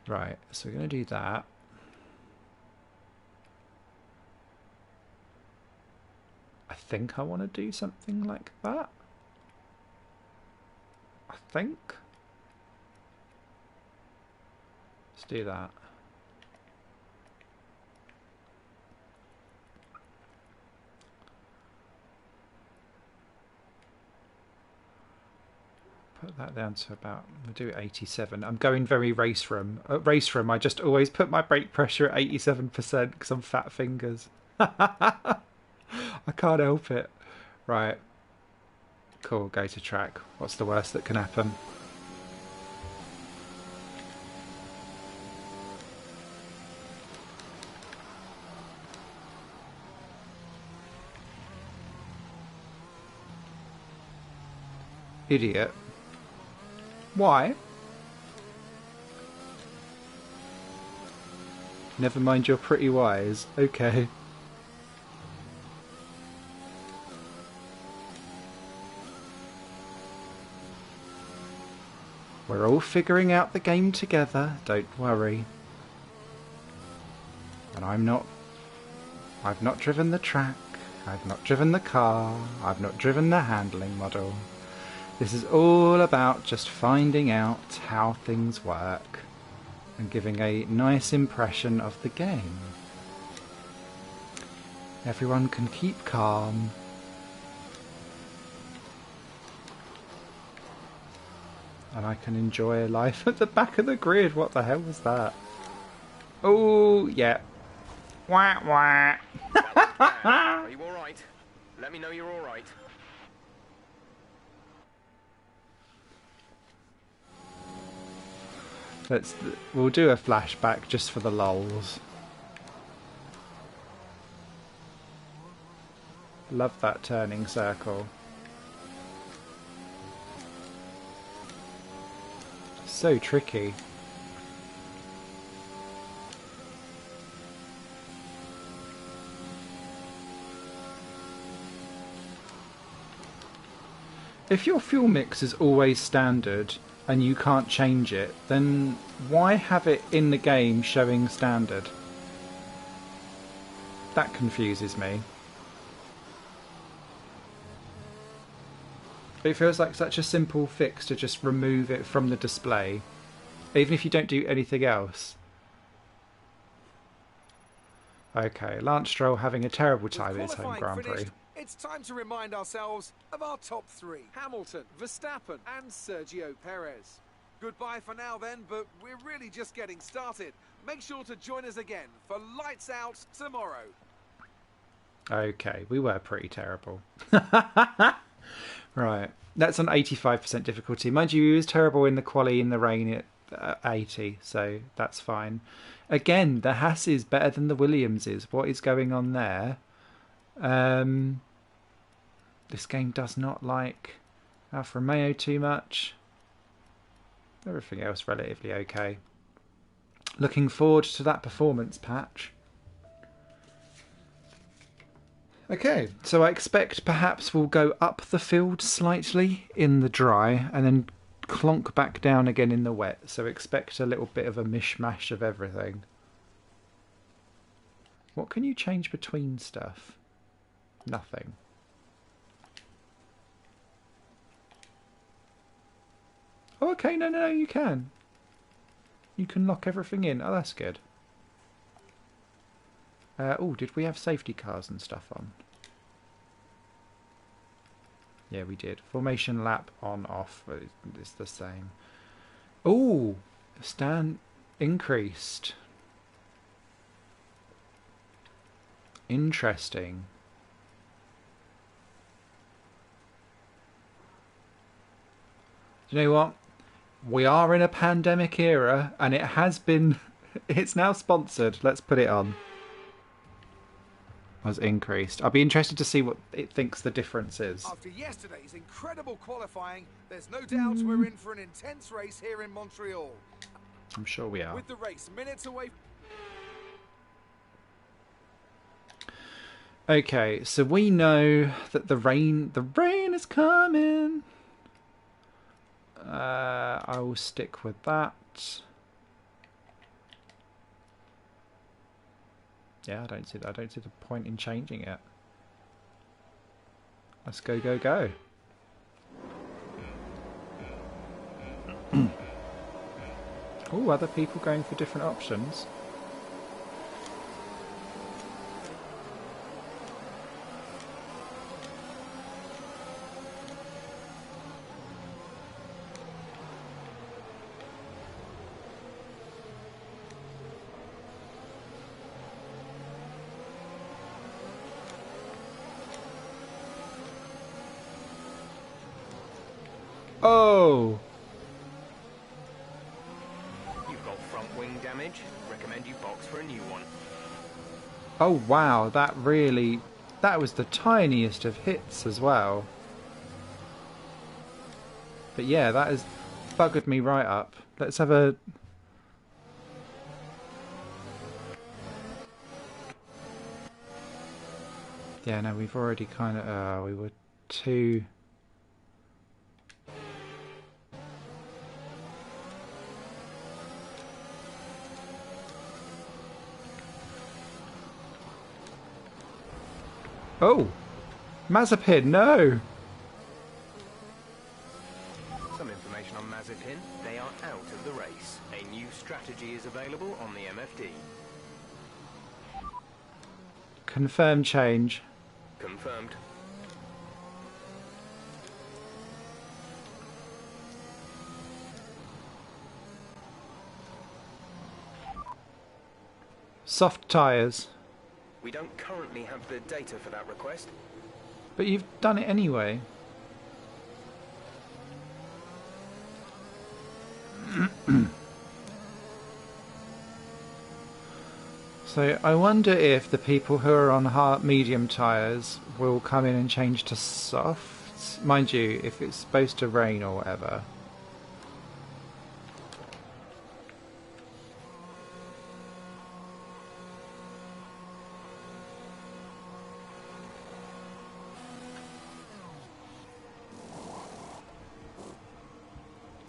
Right. So we're going to do that. I think I want to do something like that. I think. Let's do that. Put that down to about, we'll do 87. I'm going very race room. At race room, I just always put my brake pressure at 87% because I'm fat fingers. I can't help it. Right. Cool, go to track. What's the worst that can happen? Idiot. Why? Never mind your pretty wise. Okay. We're all figuring out the game together, don't worry. And I've not driven the track, I've not driven the car, I've not driven the handling model. This is all about just finding out how things work and giving a nice impression of the game. Everyone can keep calm. And I can enjoy life at the back of the grid. What the hell was that? Oh, yeah. Wah, wah. Are you alright? Let me know you're alright. We'll do a flashback just for the lols. Love that turning circle. So tricky. If your fuel mix is always standard and you can't change it, then why have it in the game showing standard? That confuses me. It feels like such a simple fix to just remove it from the display, even if you don't do anything else. Okay, Lance Stroll having a terrible time at his home Grand Prix. It's time to remind ourselves of our top three: Hamilton, Verstappen and Sergio Perez. Goodbye for now then, but we're really just getting started. Make sure to join us again for Lights Out tomorrow. Okay, we were pretty terrible. Right, that's on 85% difficulty. Mind you, he was terrible in the quali in the rain at 80, so that's fine. Again, the Haas is better than the Williams is. What is going on there? This game does not like Alfa Romeo too much. Everything else relatively okay. Looking forward to that performance patch. Okay, so I expect perhaps we'll go up the field slightly in the dry and then clonk back down again in the wet. So expect a little bit of a mishmash of everything. What can you change between stuff? Nothing. Oh, okay, no, you can. You can lock everything in. Oh, that's good. Oh, did we have safety cars and stuff on? Yeah, we did. Formation lap on, off. It's the same. Oh, stand increased. Interesting. Do you know what? We are in a pandemic era, and it has been... It's now sponsored. Let's put it on. Was increased. I'll be interested to see what it thinks the difference is. After yesterday's incredible qualifying, there's no doubt we're in for an intense race here in Montreal. I'm sure we are. With the race minutes away. Okay, so we know that the rain is coming. I will stick with that. Yeah, I don't see the point in changing it. Let's go. Oh, other people going for different options. Oh! You've got front wing damage. Recommend you box for a new one. Oh wow, that was the tiniest of hits as well. But yeah, that has buggered me right up. Let's have a... Yeah, no, we've already kind of... we were too... Oh! Mazepin, no! Some information on Mazepin. They are out of the race. A new strategy is available on the MFD. Confirm change. Confirmed. Soft tyres. We don't currently have the data for that request. But you've done it anyway. So I wonder if the people who are on hard medium tyres will come in and change to soft. Mind you, if it's supposed to rain or whatever.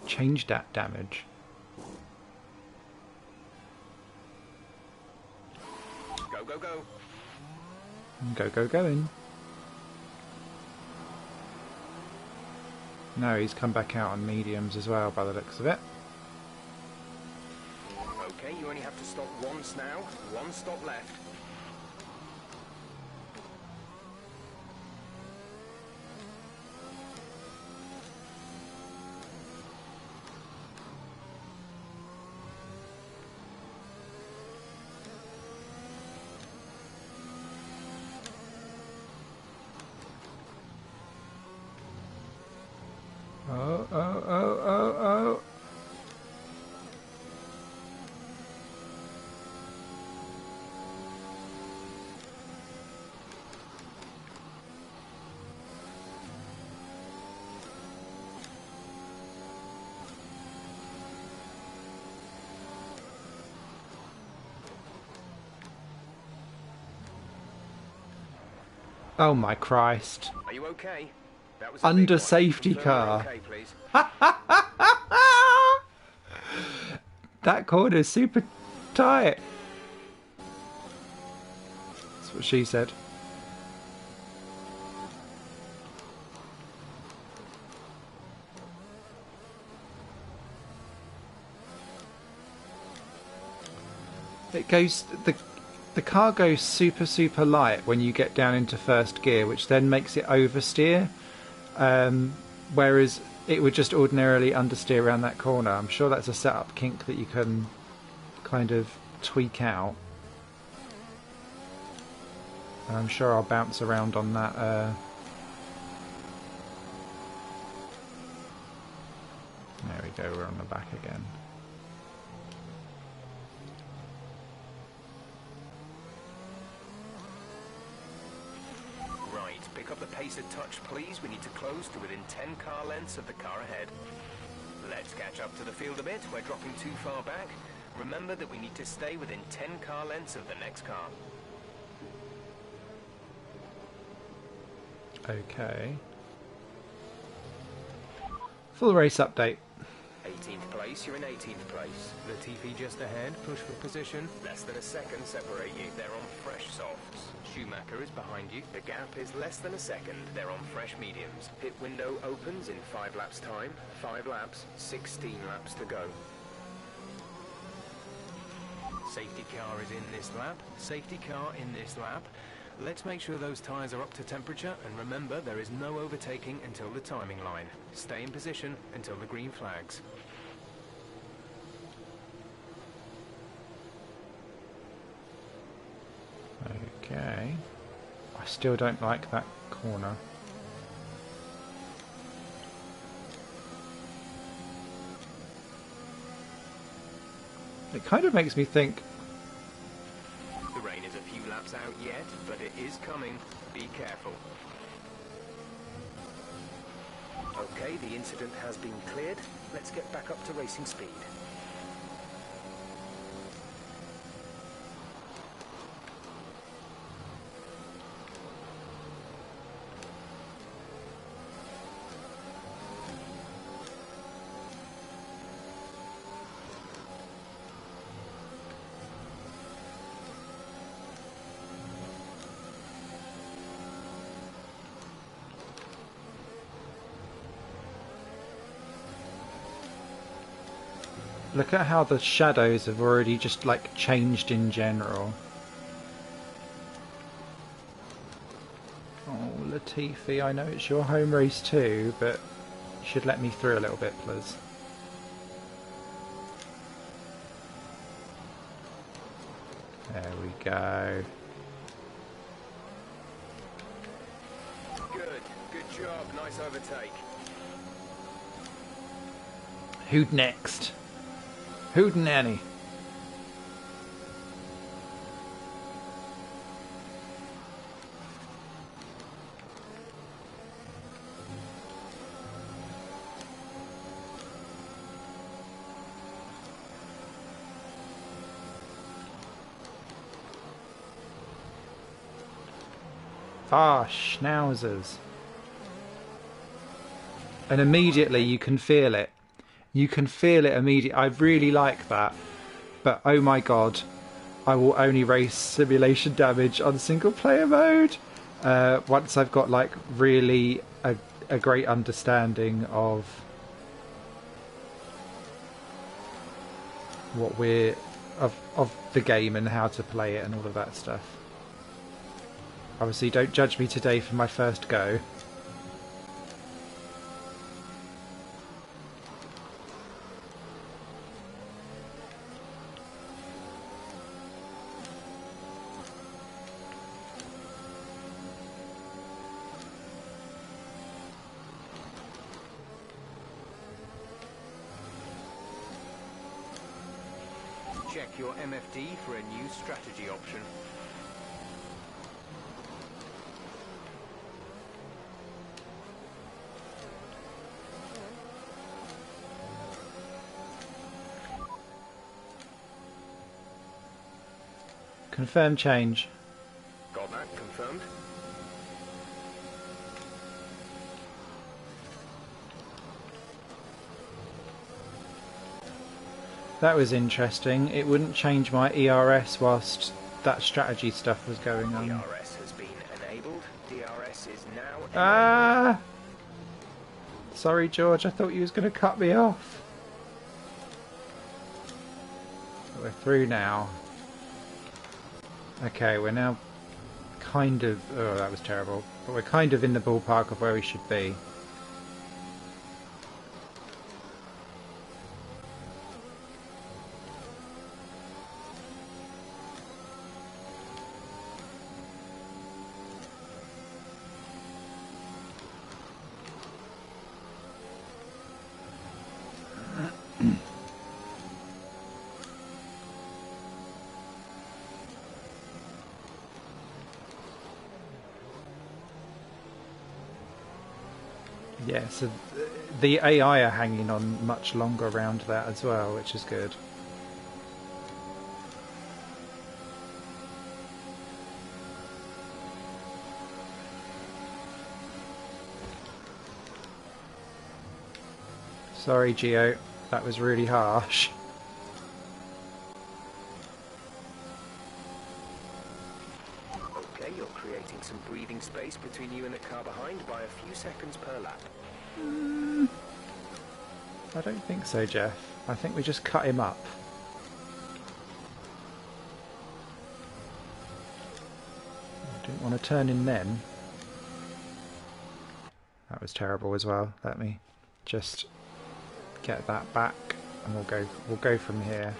Change that damage. Go, go, go. Go, go, going. No, he's come back out on mediums as well by the looks of it. Okay, you only have to stop once now. One stop left. Oh, oh, oh, oh, oh. Oh my Christ. Are you okay? That was a Under big one. safety Confirm you're car. okay, please. That corner's super tight. That's what she said. It goes the car goes super light when you get down into first gear, which then makes it oversteer. Whereas it would just ordinarily understeer around that corner. I'm sure that's a setup kink that you can kind of tweak out. And I'm sure I'll bounce around on that. There we go, we're on the back again. Pick up the pace a touch, please. We need to close to within 10 car lengths of the car ahead. Let's catch up to the field a bit. We're dropping too far back. Remember that we need to stay within 10 car lengths of the next car. Okay. Full race update. 18th place, you're in 18th place. Latifi just ahead, push for position. Less than a second separate you. They're on fresh softs. Schumacher is behind you. The gap is less than a second. They're on fresh mediums. Pit window opens in 5 laps time. 5 laps, 16 laps to go. Safety car is in this lap. Safety car in this lap. Let's make sure those tyres are up to temperature, and remember there is no overtaking until the timing line. Stay in position until the green flags. Okay. I still don't like that corner. It kind of makes me think... The rain is a few laps out yet, but it is coming. Be careful. Okay, the incident has been cleared. Let's get back up to racing speed. Look at how the shadows have already just like changed in general. Oh, Latifi, I know it's your home race too, but you should let me through a little bit, please. There we go. Good job. Nice overtake. Who'd next? Who'd nanny? Ah, schnauzers. And immediately you can feel it. You can feel it immediately. I really like that. But oh my god, I will only race simulation damage on single player mode once I've got like really a great understanding of what we're of the game and how to play it and all of that stuff. Obviously, don't judge me today for my first go. Check your MFD for a new strategy option. Confirm change. Got that confirmed? That was interesting. It wouldn't change my ERS whilst that strategy stuff was going on. DRS has been enabled. DRS is now enabled. Ah! Sorry, George. I thought you was going to cut me off. We're through now. Okay, we're now kind of... Oh, that was terrible. But we're kind of in the ballpark of where we should be. Yeah, so the AI are hanging on much longer around that as well, which is good. Sorry, Geo, that was really harsh. Okay, you're creating some breathing space between you and the car behind by a few seconds per lap. I don't think so, Jeff. I think we just cut him up. I didn't want to turn in then. That was terrible as well. Let me just get that back and we'll go from here.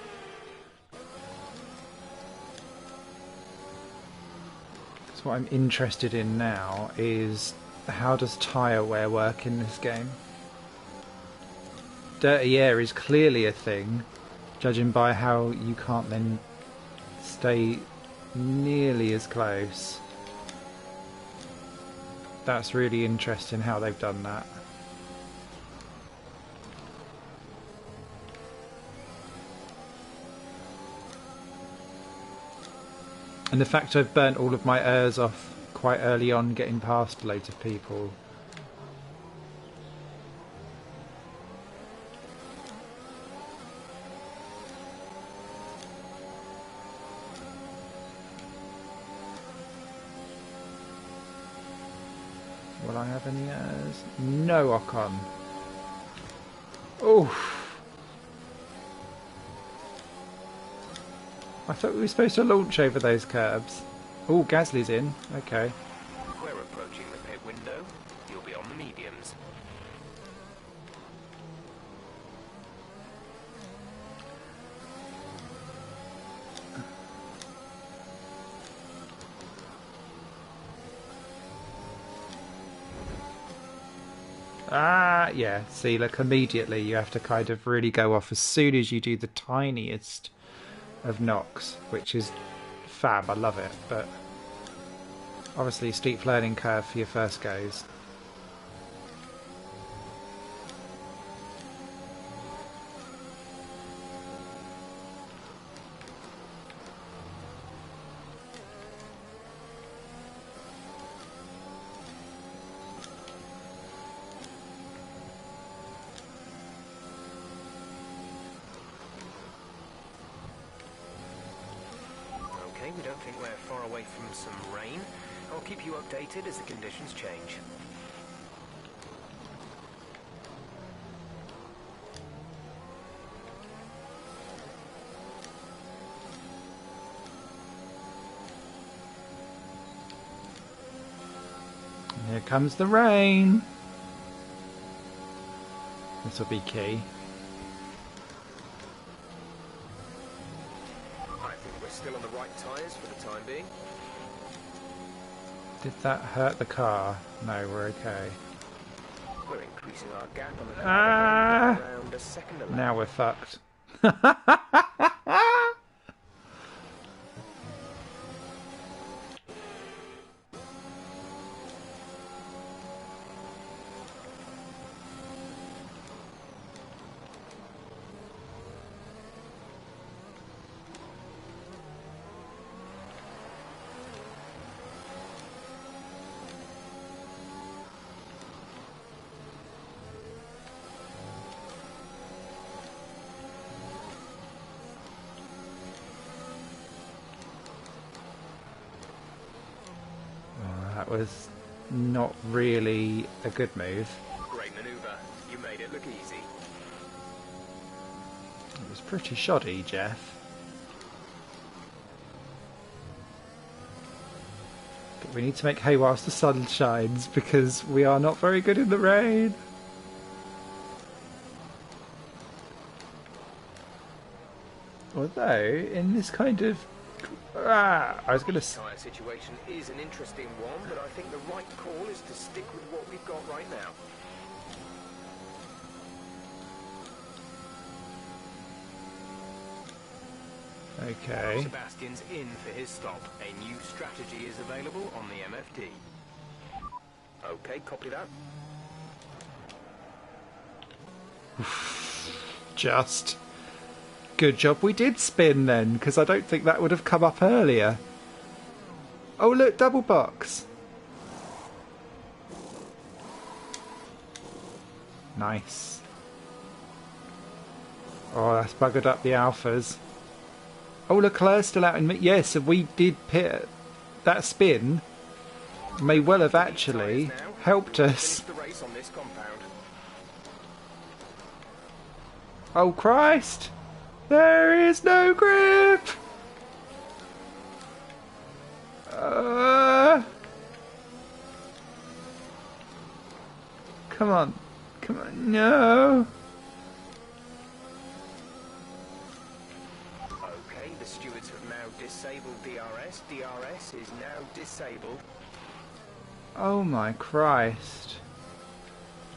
So what I'm interested in now is how does tyre wear work in this game? Dirty air is clearly a thing, judging by how you can't then stay nearly as close. That's really interesting how they've done that. And the fact I've burnt all of my airs off quite early on getting past loads of people. Will I have any airs? No, Ocon. Oof. I thought we were supposed to launch over those curbs. Oh, Gasly's in. Okay. We're approaching the pit window. You'll be on the mediums. Ah, yeah. See, look, immediately you have to kind of really go off as soon as you do the tiniest of knocks, which is fab. I love it, but obviously steep learning curve for your first goes. Okay, we don't think we're far away from some rain. I'll keep you updated as the conditions change. Here comes the rain. This will be key. I think we're still on the right tyres for the time being. Did that hurt the car? No, we're okay. We're increasing our gap on the car Ah! around a second a lap. Now we're fucked. That was not really a good move. Great manoeuvre. You made it look easy. It was pretty shoddy, Jeff. But we need to make hay whilst the sun shines because we are not very good in the rain. Although, in this kind of... I was going to... Tyre situation is an interesting one, but I think the right call is to stick with what we've got right now. Okay. Sebastian's in for his stop. A new strategy is available on the MFD. Okay, copy that. Just. Good job we did spin then, because I don't think that would have come up earlier. Oh look, double box. Nice. Oh, that's buggered up the alphas. Oh look, Claire's still out in mid. Yes, so we did pit. That spin may well have actually helped us. Finish the race on this compound. Oh Christ! There is no grip! Come on. Come on, no! Okay, the stewards have now disabled DRS. DRS is now disabled. Oh my Christ.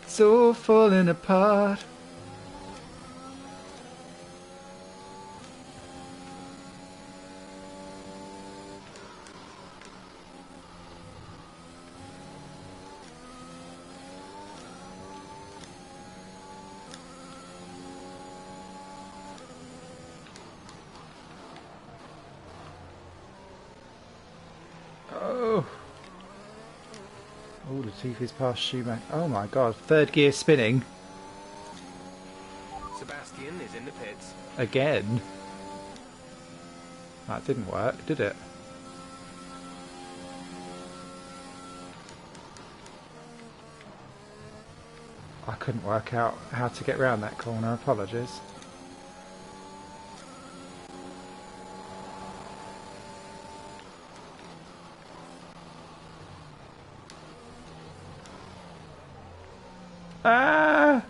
It's all falling apart. Oh. Oh, Latifi's past Schumacher. Oh my god, third gear spinning. Sebastian is in the pits. Again. That didn't work, did it? I couldn't work out how to get round that corner, apologies. Ah!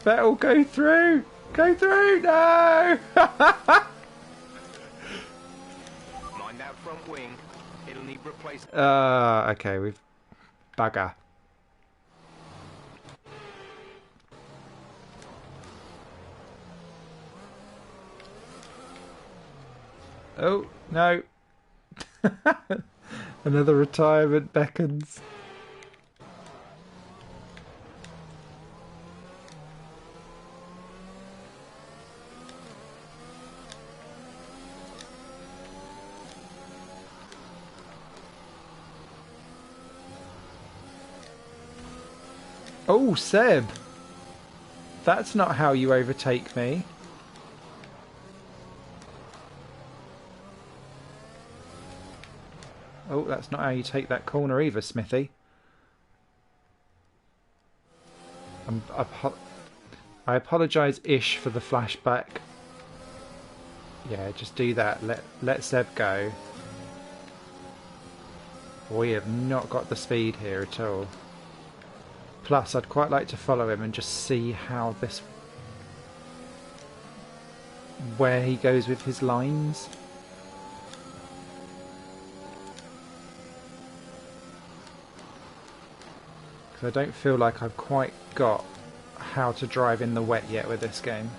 Vettel, go through! Go through! No! Mind that front wing. It'll need replacement. Okay, we've... Bugger. Oh, no. Another retirement beckons. Oh, Seb. That's not how you overtake me. Oh, that's not how you take that corner either, Smithy. I apologise-ish for the flashback. Yeah, just do that. Let Seb go. We have not got the speed here at all. Plus, I'd quite like to follow him and just see how this... where he goes with his lines. I don't feel like I've quite got how to drive in the wet yet with this game.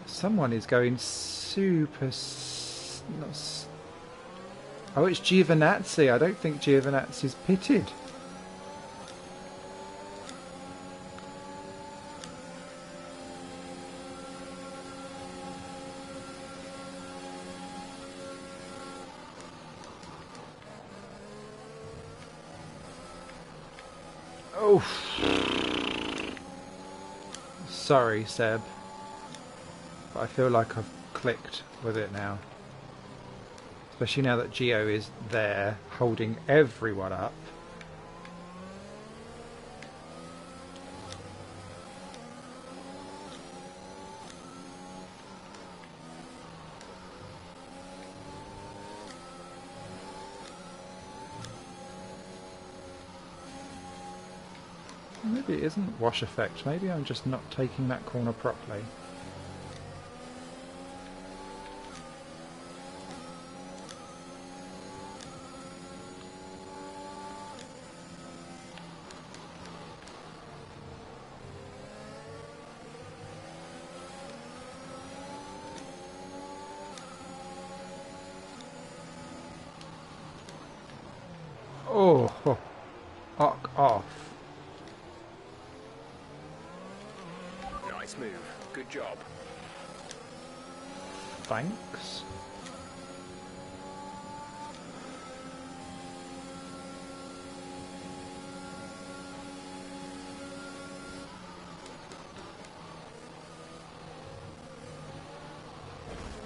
Someone is going super... Oh, it's Giovinazzi. I don't think Giovinazzi's pitted. Oh, sorry, Seb, but I feel like I've clicked with it now. Especially now that Gio is there, holding everyone up. Maybe it isn't wash effect. Maybe I'm just not taking that corner properly. Oh, off. Nice move. Good job. Thanks.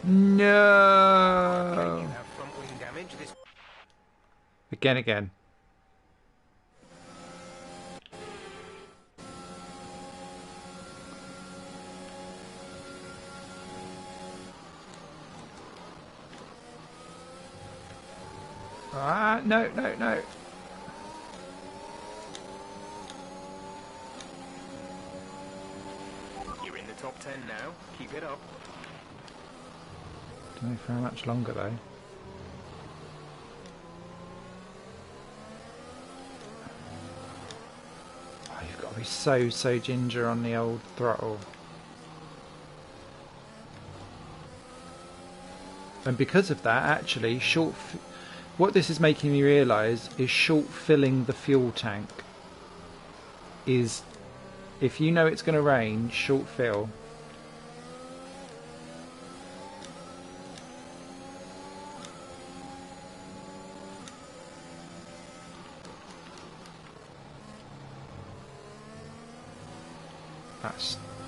No. You have front wing damage. This Again. Ah, no. You're in the top 10 now. Keep it up. Don't know for how much longer though. Oh, you've got to be so ginger on the old throttle. And because of that, actually, what this is making me realise is short filling the fuel tank is, if you know it's going to rain, short fill.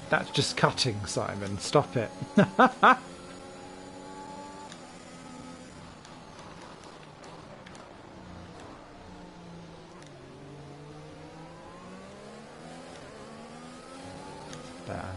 That's just cutting, Simon. Stop it. There.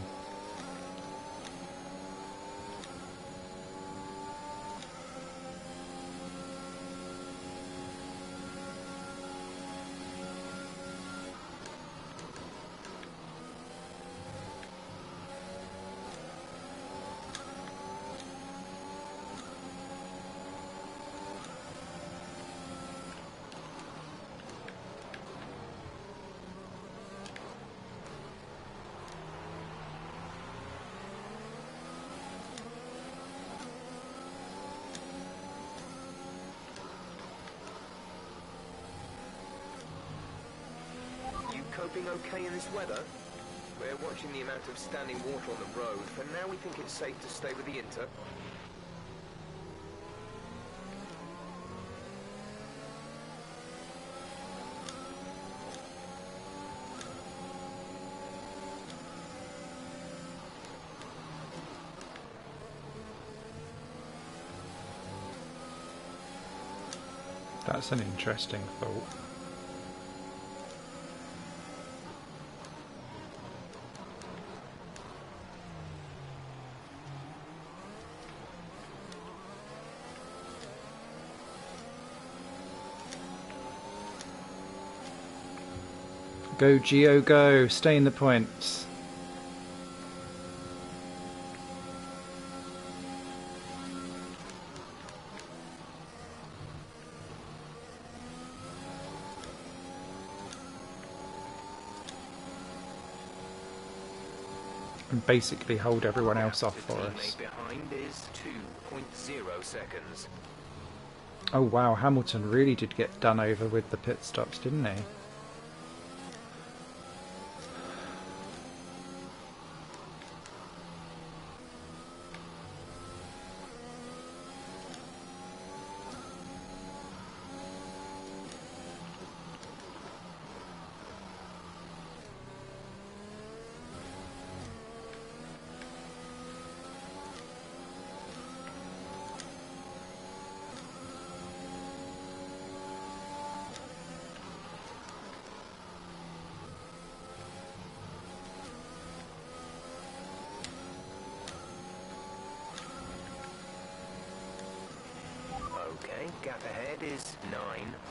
coping okay in this weather? We're watching the amount of standing water on the road. For now, we think it's safe to stay with the Inter. That's an interesting thought. Go Geo, go! Stay in the points. And basically hold everyone else off for us. Behind is 2.0 seconds. Oh wow, Hamilton really did get done over with the pit stops, didn't he? Okay, gap ahead is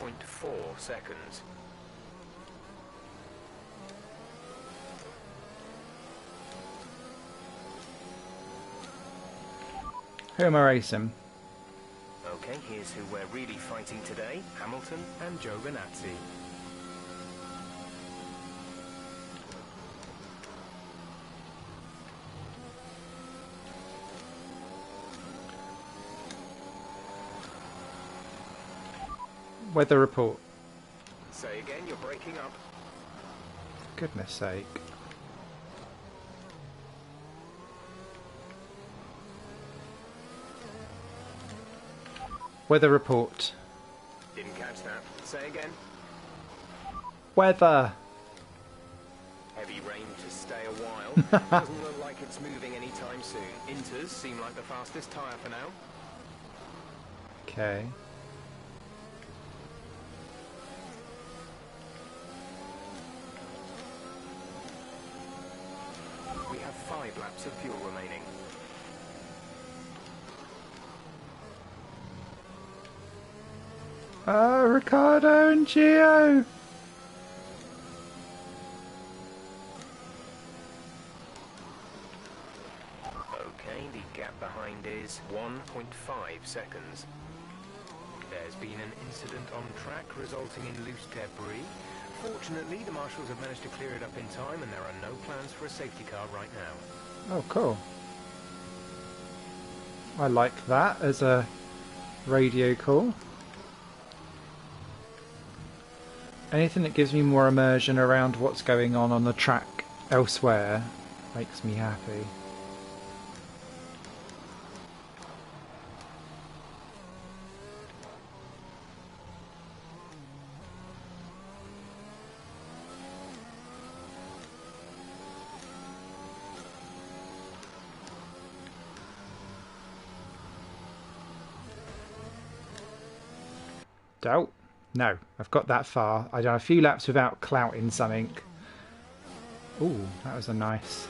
9.4 seconds. Who am I racing? Okay, here's who we're really fighting today. Hamilton and Giovinazzi. Weather report. Say again, you're breaking up. Goodness sake. Weather report. Didn't catch that. Say again. Weather. Heavy rain to stay a while. Doesn't look like it's moving anytime soon. Inters seem like the fastest tyre for now. Okay. We have 5 laps of fuel remaining. Ricardo and Gio. Okay, the gap behind is 1.5 seconds. There's been an incident on track resulting in loose debris. Fortunately, the marshals have managed to clear it up in time and there are no plans for a safety car right now. Oh, cool. I like that as a radio call. Anything that gives me more immersion around what's going on the track elsewhere makes me happy. Doubt? No, I've got that far. I've done a few laps without clouting something. Ooh, that was a nice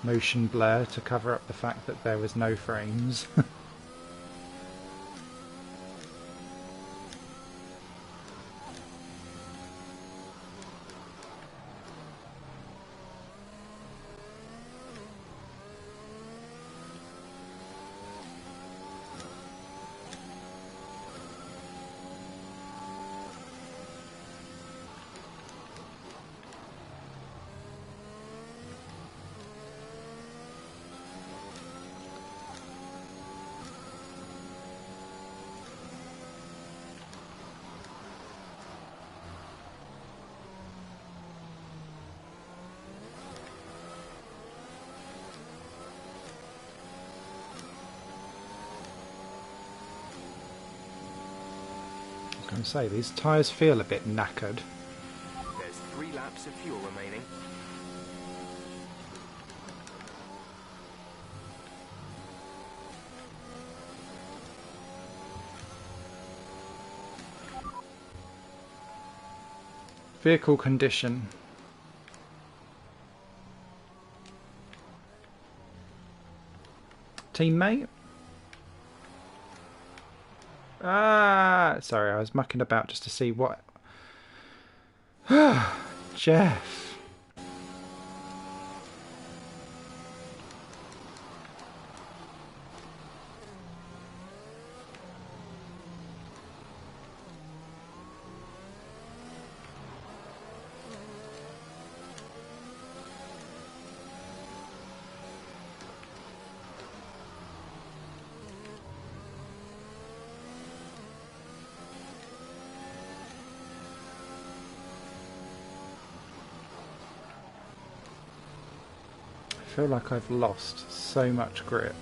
motion blur to cover up the fact that there was no frames. going to say, these tyres feel a bit knackered. There's 3 laps of fuel remaining. Vehicle condition. Teammate? Ah, sorry, I was mucking about just to see what... Jeff. I feel like I've lost so much grip.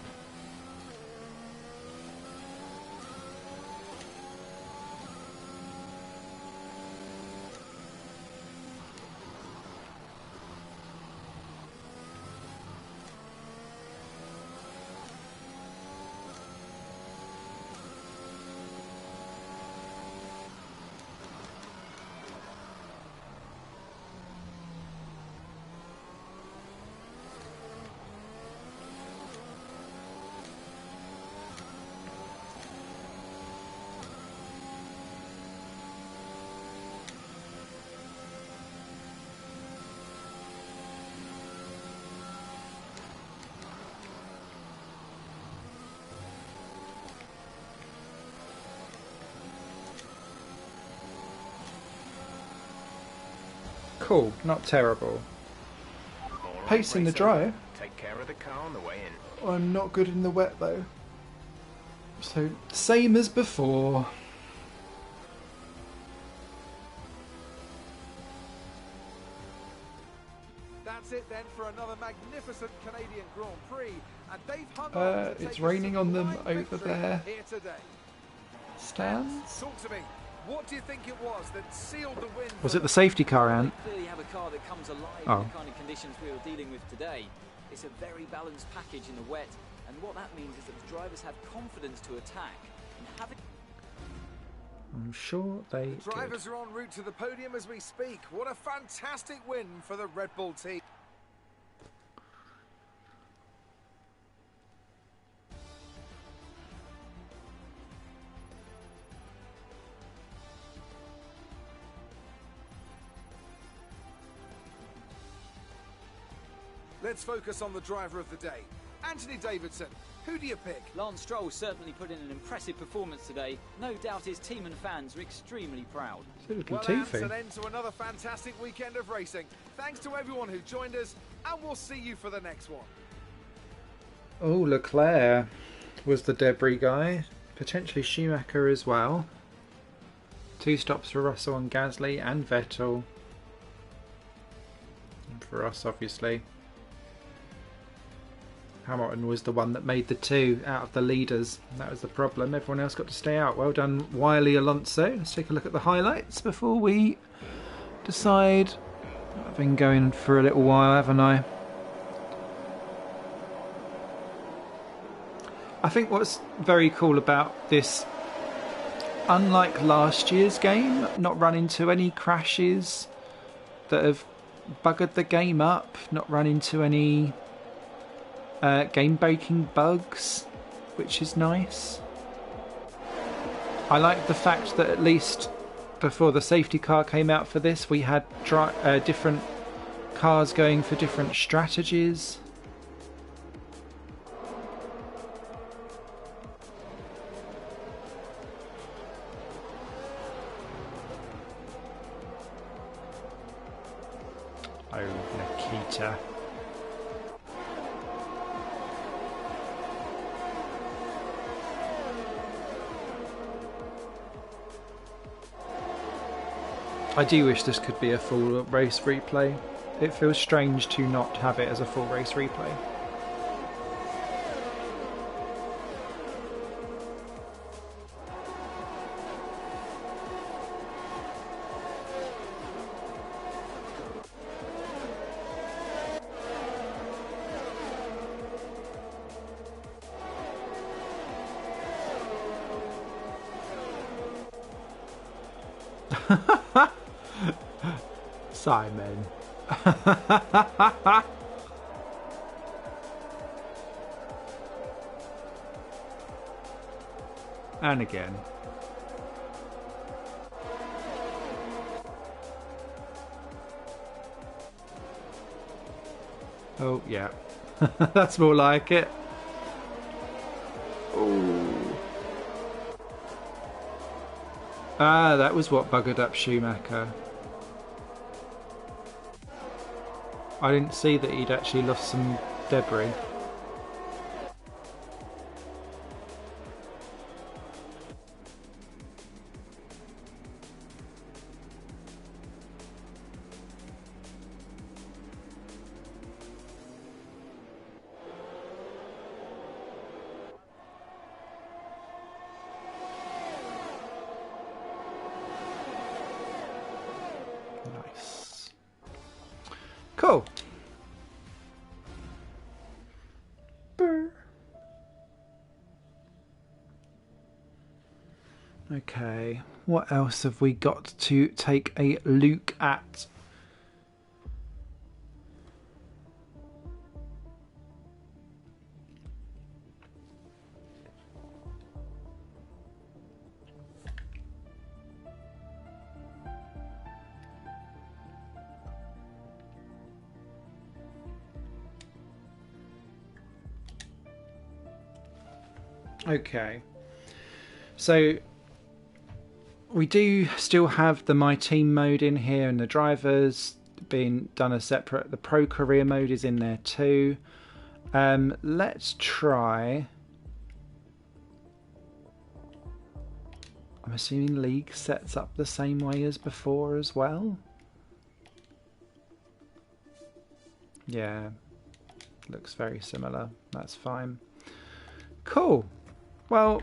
Cool, not terrible. Pacing the dry. Take care of the car on the way in. I'm not good in the wet though. So, same as before. That's it then for another magnificent Canadian Grand Prix, and they've hung on to It's take raining a on them sublime over victory there. here today. Stands? Talk to me. What do you think it was that sealed the win? Was it the safety car, Ant? They clearly have a car that comes alive Oh. in the kind of conditions we were dealing with today. It's a very balanced package in the wet, and what that means is that the drivers have confidence to attack. And having I'm sure they did. Drivers are en route to the podium as we speak. What a fantastic win for the Red Bull team. Let's focus on the driver of the day. Anthony Davidson, who do you pick? Lance Stroll certainly put in an impressive performance today. No doubt his team and fans are extremely proud. It's a little Well, Ants, toothy. an end to another fantastic weekend of racing. Thanks to everyone who joined us, and we'll see you for the next one. Oh, Leclerc was the debris guy. Potentially Schumacher as well. 2 stops for Russell and Gasly and Vettel. And for us, obviously. Hamilton was the one that made the 2 out of the leaders. That was the problem. Everyone else got to stay out. Well done, Wiley Alonso. Let's take a look at the highlights before we decide. I've been going for a little while, haven't I? I think what's very cool about this, unlike last year's game, not run into any crashes that have buggered the game up, not run into any game-breaking bugs, which is nice. I like the fact that at least before the safety car came out for this, we had different cars going for different strategies. Oh, Nikita. I do wish this could be a full race replay. It feels strange to not have it as a full race replay. Simon. And again. Oh, yeah. That's more like it. Ooh. Ah, that was what buggered up Schumacher. I didn't see that he'd actually lost some debris. Nice. Cool. Brr. Okay, what else have we got to take a look at? Okay, so we do still have the My Team mode in here, and the drivers being done as separate. The Pro Career mode is in there too. Let's try. I'm assuming League sets up the same way as before as well. Yeah, looks very similar. That's fine. Cool. Well,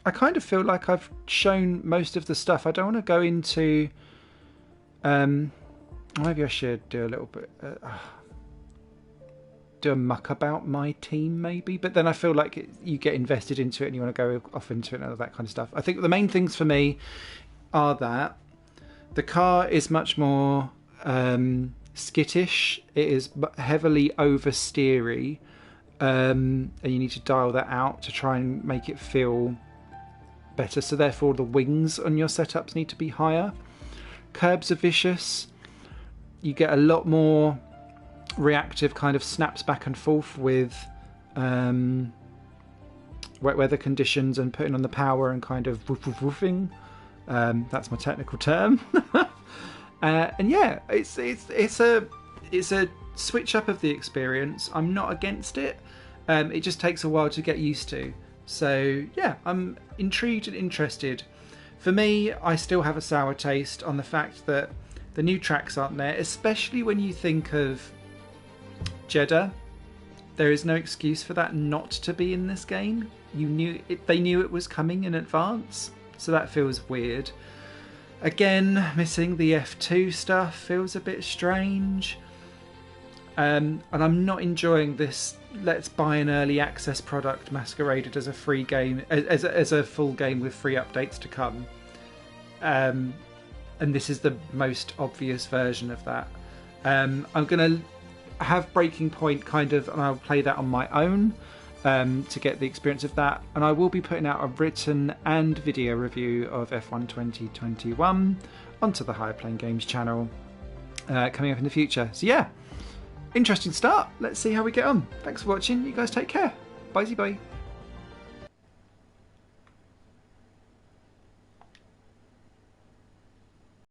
I kind of feel like I've shown most of the stuff. I don't want to go into... maybe I should do a little bit... do a muck about My Team, maybe. But then I feel like you get invested into it and you want to go off into it and all that kind of stuff. I think the main things for me are that the car is much more skittish. It is heavily oversteery. And you need to dial that out to try and make it feel better. So therefore the wings on your setups need to be higher. Curbs are vicious. You get a lot more reactive kind of snaps back and forth with wet weather conditions and putting on the power and kind of woof woof woofing. That's my technical term. And yeah, it's a switch up of the experience. I'm not against it. It just takes a while to get used to. So yeah, I'm intrigued and interested. For me, I still have a sour taste on the fact that the new tracks aren't there, especially when you think of Jeddah. There is no excuse for that not to be in this game. They knew it was coming in advance, so that feels weird. Again, missing the F2 stuff feels a bit strange. And I'm not enjoying this let's buy an early access product masqueraded as a free game, as a full game with free updates to come. And this is the most obvious version of that. I'm going to have Breaking Point kind of, and I'll play that on my own to get the experience of that. And I will be putting out a written and video review of F1 2021 onto the Higher Plane Games channel coming up in the future. So yeah, interesting start. Let's see how we get on. Thanks for watching. You guys take care. Bye-bye.